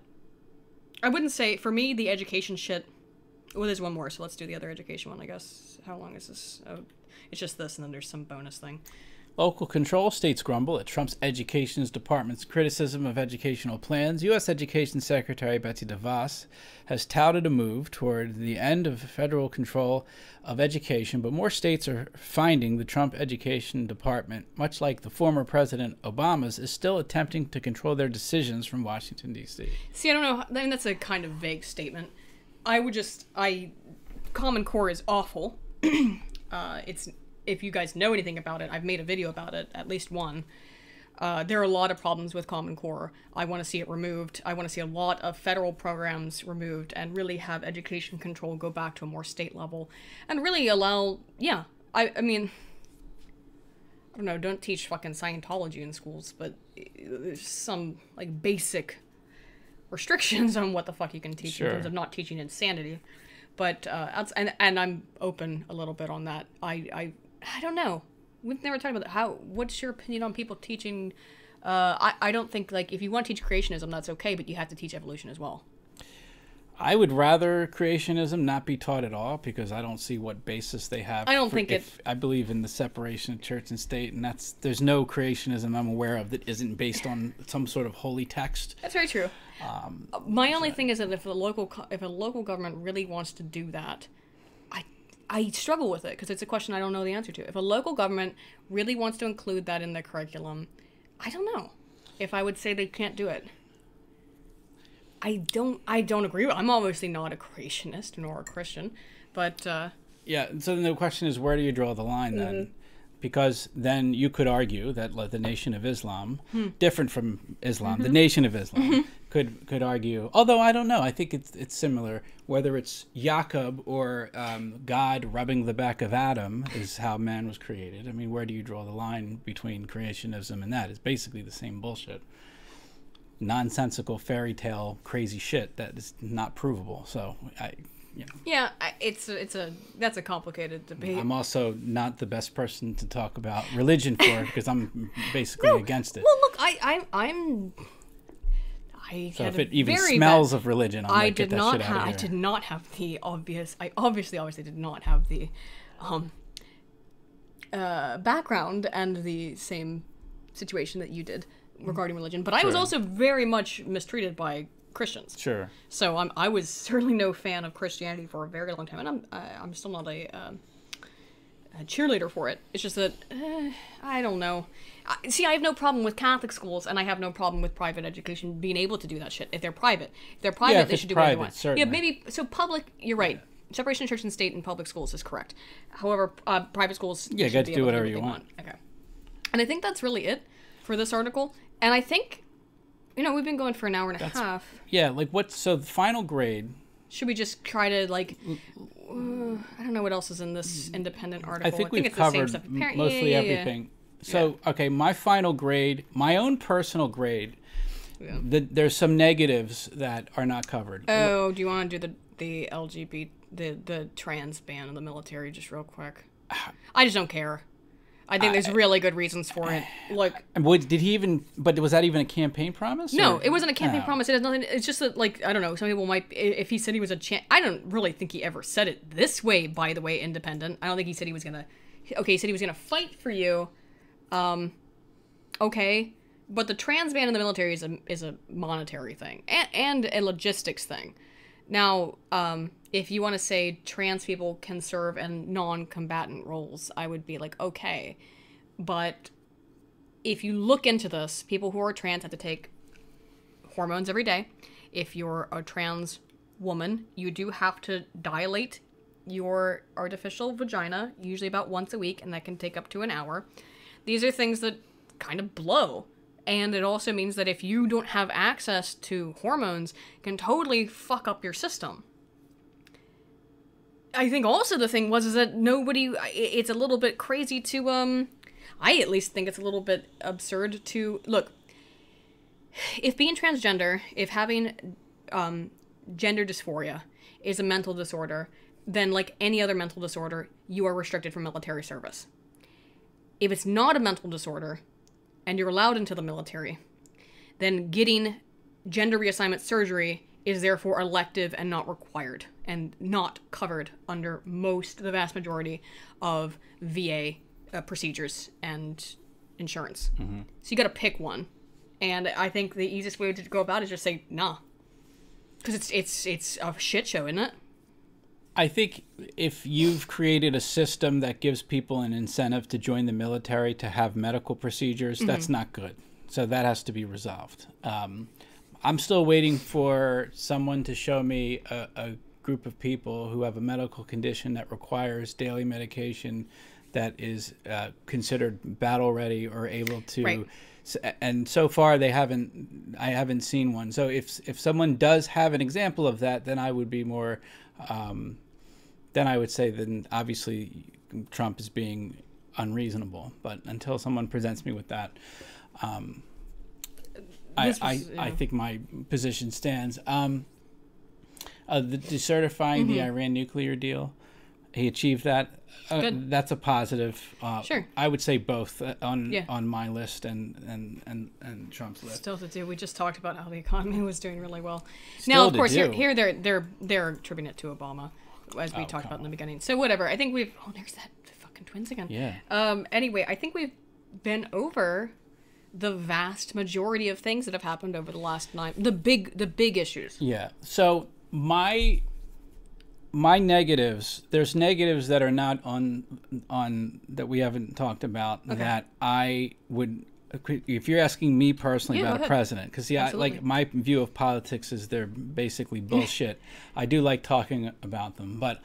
I wouldn't say, for me, the education shit Well, there's one more, so let's do the other education one, I guess. How long is this? Oh, it's just this, and then there's some bonus thing. Local control states grumble at Trump's Education Department's criticism of educational plans. U.S. Education Secretary Betsy DeVos has touted a move toward the end of federal control of education, but more states are finding the Trump Education Department, much like the former President Obama's, is still attempting to control their decisions from Washington, D.C. See, I don't know. I mean, that's a kind of vague statement. Common Core is awful. If you guys know anything about it, I've made a video about it, at least one. There are a lot of problems with Common Core. I want to see it removed. I want to see a lot of federal programs removed and really have education control go back to a more state level and really allow, I mean, I don't know, don't teach fucking Scientology in schools, but there's some, like, basic restrictions on what the fuck you can teach in terms of not teaching insanity. But, and I'm open a little bit on that. I don't know. We've never talked about that. What's your opinion on people teaching? I don't think, like, if you want to teach creationism, that's okay, but you have to teach evolution as well. I would rather creationism not be taught at all because I don't see what basis they have. I don't think I believe in the separation of church and state, and there's no creationism I'm aware of that isn't based on some sort of holy text. That's very true. My only thing is that if a local government really wants to do that, I struggle with it because it's a question I don't know the answer to. If a local government really wants to include that in their curriculum, I don't know if I would say they can't do it. I don't agree with it. I'm obviously not a creationist nor a Christian, but yeah. So then the question is, where do you draw the line then? Mm-hmm. Because then you could argue that, like, the Nation of Islam, different from Islam, the Nation of Islam could argue. Although I don't know, I think it's similar. Whether it's Jacob or God rubbing the back of Adam is how man was created. I mean, where do you draw the line between creationism and that? It's basically the same bullshit. Nonsensical fairy tale crazy shit that is not provable. So yeah, that's a complicated debate. I'm also not the best person to talk about religion for because I'm basically against it. Well, look, so if it even smells of religion, I did not have the obvious. I obviously did not have the background and the same situation that you did regarding religion, but I was also very much mistreated by Christians. Sure. So I was certainly no fan of Christianity for a very long time, and I'm still not a cheerleader for it. It's just that I don't know. See, I have no problem with Catholic schools, and I have no problem with private education being able to do that shit. If they're private, they should do what they want. Certainly. Yeah, maybe so. Public, you're right. Yeah. Separation of church and state in public schools is correct. However, private schools, you get to do whatever you want. Okay. And I think that's really it for this article. And I think, we've been going for an hour and a half. Yeah, like so the final grade. Should we just try to, like, I don't know what else is in this independent article. I think we've covered mostly everything. So, okay, my final grade, my own personal grade, there's some negatives that are not covered. Oh, do you want to do the LGBT, the trans ban in the military just real quick? I just don't care. I think there's really good reasons for it. Like, did he even? But was that even a campaign promise? No, it wasn't a campaign promise. It has nothing. It's just that, like, I don't know. Some people might, if he said he was I don't really think he ever said it this way. By the way, independent. I don't think he said he was gonna. Okay, he said he was gonna fight for you. Okay, but the trans ban in the military is a monetary thing and a logistics thing. Now, if you want to say trans people can serve in non-combatant roles, I would be like, okay. But if you look into this, people who are trans have to take hormones every day. If you're a trans woman, you do have to dilate your artificial vagina, usually about once a week, and that can take up to an hour. These are things that kind of blow. And it also means that if you don't have access to hormones, it can totally fuck up your system. I think also the thing is that it's a little bit crazy to, I at least think it's a little bit absurd to, look, if being transgender, if having gender dysphoria is a mental disorder, then like any other mental disorder, you are restricted from military service. If it's not a mental disorder, and you're allowed into the military, then getting gender reassignment surgery is therefore elective and not required. and not covered under the vast majority of VA procedures and insurance. Mm-hmm. So you got to pick one. And I think the easiest way to go about it is just say, nah. Because it's a shit show, isn't it? I think if you've created a system that gives people an incentive to join the military to have medical procedures, that's not good. So that has to be resolved. I'm still waiting for someone to show me a group of people who have a medical condition that requires daily medication that is considered battle ready or able to. Right. And so far I haven't seen one. So if someone does have an example of that, then I would be more, then I would say then obviously Trump is being unreasonable. But until someone presents me with that, I think my position stands. The decertifying the Iran nuclear deal, he achieved that. That's a positive. Sure. I would say both on my list and Trump's list. Still to do. We just talked about how the economy was doing really well. Now, of course, here they're attributing it to Obama, as we talked about in the beginning. So whatever. I think we've. Oh, there's that fucking twins again. Yeah. Anyway, I think we've been over the vast majority of things that have happened over the last 9. The big issues. Yeah. So my negatives, there's negatives that are not on that we haven't talked about that I would, if you're asking me personally about a president, because like my view of politics is they're basically bullshit. I do like talking about them, but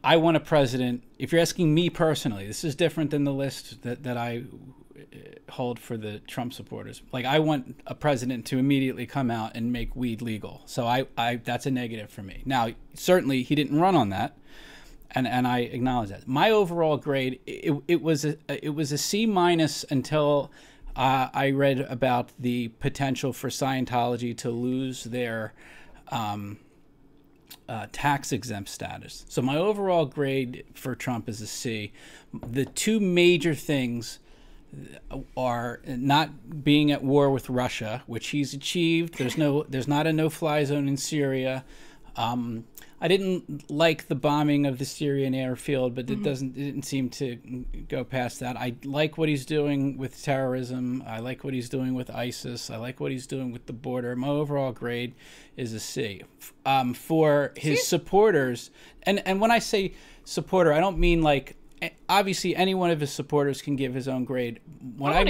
I want a president. If you're asking me personally, this is different than the list that I hold for the Trump supporters. Like, I want a president to immediately come out and make weed legal. So I that's a negative for me. Now, certainly he didn't run on that, and I acknowledge that. My overall grade, it was a C- until I read about the potential for Scientology to lose their tax exempt status. So my overall grade for Trump is a C. The two major things are not being at war with Russia, which he's achieved. There's not a no-fly zone in Syria. I didn't like the bombing of the Syrian airfield, but it didn't seem to go past that. I like what he's doing with terrorism. I like what he's doing with ISIS. I like what he's doing with the border. My overall grade is a C. For his supporters, and when I say supporter, I don't mean like, obviously any one of his supporters can give his own grade. When I'm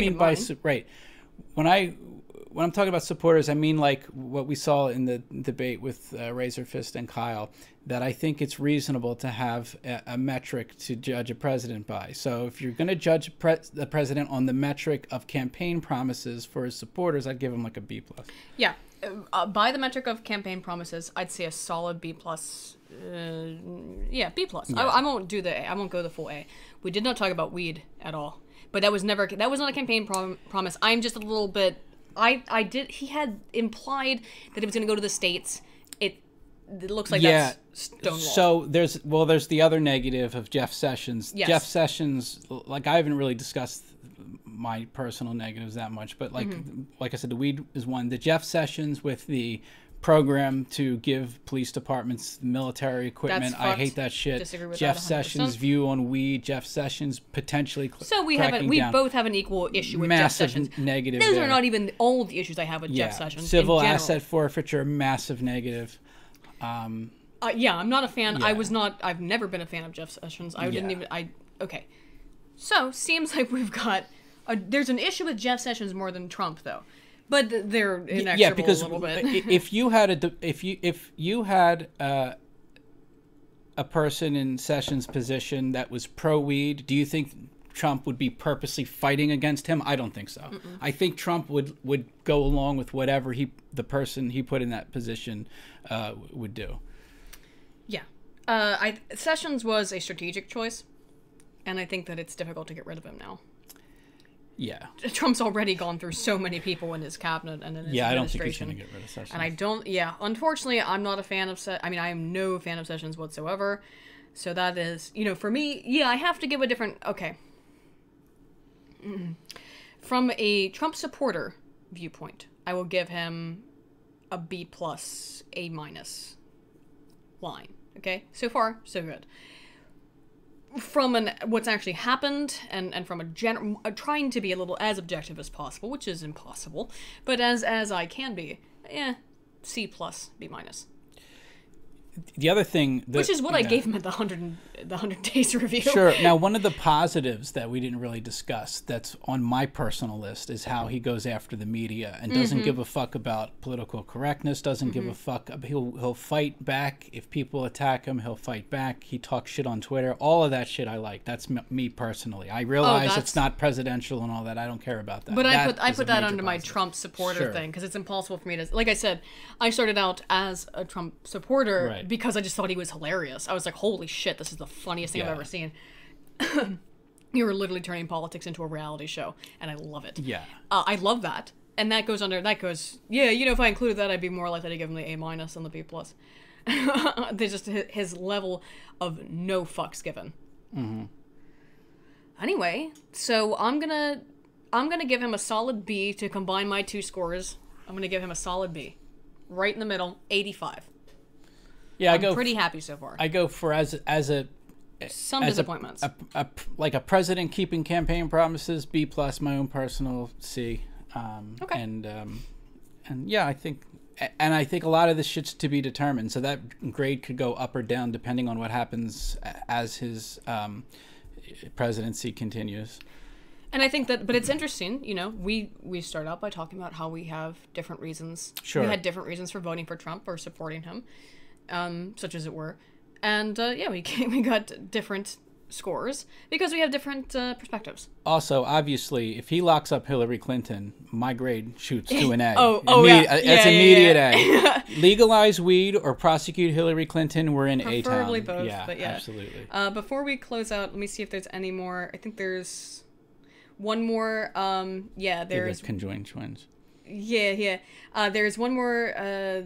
talking about supporters, I mean like what we saw in the debate with Razorfist and Kyle, that I think it's reasonable to have a metric to judge a president by. So if you're going to judge the president on the metric of campaign promises for his supporters, I'd give him like a B+. Yeah. By the metric of campaign promises, I'd say a solid B+. B+. Yeah. I won't do the A. I won't go the full A. We did not talk about weed at all, but that was not a campaign promise. I'm just a little bit. He had implied that he was going to go to the States. It looks like that's stonewall. So there's the other negative of Jeff Sessions. Yes. Jeff Sessions, like, I haven't really discussed my personal negatives that much, but like I said, the weed is one. The Jeff Sessions with the program to give police departments military equipment, I hate that shit. Disagree with Jeff that 100%. Sessions' view on weed, Jeff Sessions potentially we both have an equal issue with massive Jeff Sessions. Negative. Those there. are not even all the issues I have with Jeff Sessions. Civil asset forfeiture, massive negative. I'm not a fan. Yeah. I've never been a fan of Jeff Sessions. Okay. So, seems like we've got there's an issue with Jeff Sessions more than Trump, though. But they're inexorable a little bit. if you had a person in Sessions' position that was pro-weed, do you think Trump would be purposely fighting against him? I don't think so. I think Trump would go along with whatever the person he put in that position would do. Yeah. Sessions was a strategic choice, and I think that it's difficult to get rid of him now. Yeah. Trump's already gone through so many people in his cabinet and in his administration. I don't think he's going to get rid of Sessions. And unfortunately, I'm not a fan of I am no fan of Sessions whatsoever. So that is, for me, I have to give a different, okay. From a Trump supporter viewpoint, I will give him a B+, A-. line. Okay, so far so good. From what's actually happened, and from trying to be a little as objective as possible, which is impossible, but as I can be, C plus, B minus. The other thing, which is what I gave him at the 100 days review. Sure. Now, one of the positives that we didn't really discuss that's on my personal list is how he goes after the media and doesn't give a fuck about political correctness, doesn't give a fuck. He'll fight back. If people attack him, he'll fight back. He talks shit on Twitter. All of that shit I like. That's me personally. I realize it's not presidential and all that. I don't care about that. But I put that under my Trump supporter thing, because it's impossible for me to... Like I said, I started out as a Trump supporter because I just thought he was hilarious. I was like, holy shit, this is the funniest thing I've ever seen. You were literally turning politics into a reality show, and I love it. Yeah. I love that. And that goes, if I included that, I'd be more likely to give him the A minus than the B plus. There's just his level of no fucks given. Anyway, so I'm gonna give him a solid B to combine my two scores. I'm gonna give him a solid B. Right in the middle, 85. Yeah, I'm pretty happy so far. I go for as some disappointments. Like a president keeping campaign promises, B plus. My own personal C. Okay. And yeah, I think a lot of this shit's to be determined. So that grade could go up or down depending on what happens as his presidency continues. And I think that, but it's interesting, we start out by talking about how we have different reasons. Sure. We had different reasons for voting for Trump or supporting him, such as it were. And we got different scores because we have different perspectives. Also, obviously, if he locks up Hillary Clinton, my grade shoots to an A. It's immediate A. Legalize weed or prosecute Hillary Clinton, we're in A-town. Preferably both, but absolutely. Before we close out, let me see if there's any more. I think there's one more. There's conjoined twins. There's one more.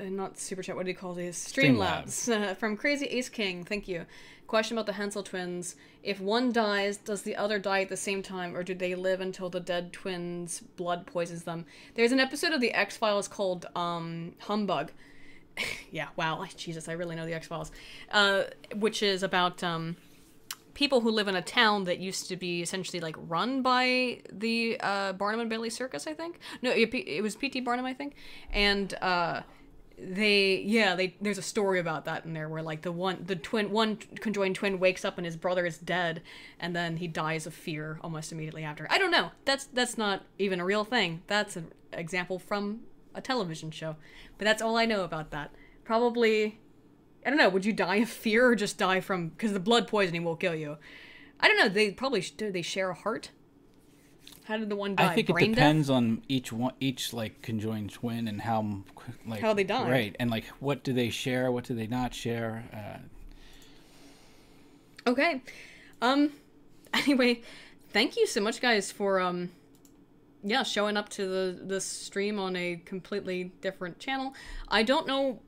Not super chat. What do you call these? Streamlabs from Crazy Ace King. Thank you. Question about the Hensel twins. If one dies, does the other die at the same time, or do they live until the dead twins' blood poisons them? There's an episode of the X-Files called Humbug. Yeah, wow. Jesus, I really know the X-Files. Which is about people who live in a town that used to be essentially like run by the Barnum and Bailey Circus, I think. No, it was P.T. Barnum, I think. And there's a story about that in there where like one conjoined twin wakes up and his brother is dead, and then he dies of fear almost immediately after. I don't know. That's not even a real thing. That's an example from a television show. But that's all I know about that. Probably, I don't know. Would you die of fear or just die from, because the blood poisoning will kill you? I don't know. They probably do. They share a heart. How did the one die? I think it depends on each like conjoined twin and how they die. Right, and like what do they share, what do they not share? Okay. Anyway, thank you so much, guys, for showing up to the stream on a completely different channel. I don't know.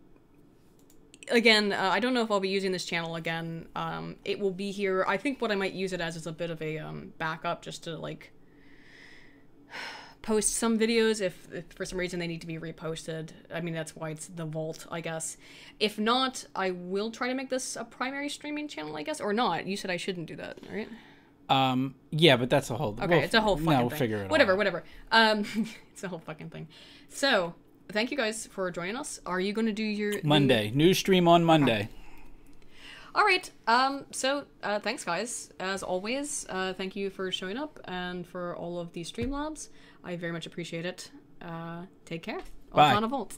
Again, I don't know if I'll be using this channel again. It will be here. I think what I might use it as is a bit of a backup, just to like post some videos if for some reason they need to be reposted. I mean, that's why it's the vault, I guess. If not, I will try to make this a primary streaming channel, I guess, or not. You said I shouldn't do that, right? Yeah, but that's a whole... Okay, it's a whole fucking thing. We'll figure it out. Whatever. It's a whole fucking thing. So, thank you guys for joining us. Are you going to do your... Monday. New stream on Monday. Okay. All right. So, thanks, guys. As always, thank you for showing up and for all of these Streamlabs. I very much appreciate it. Take care. Bye. On a Vault.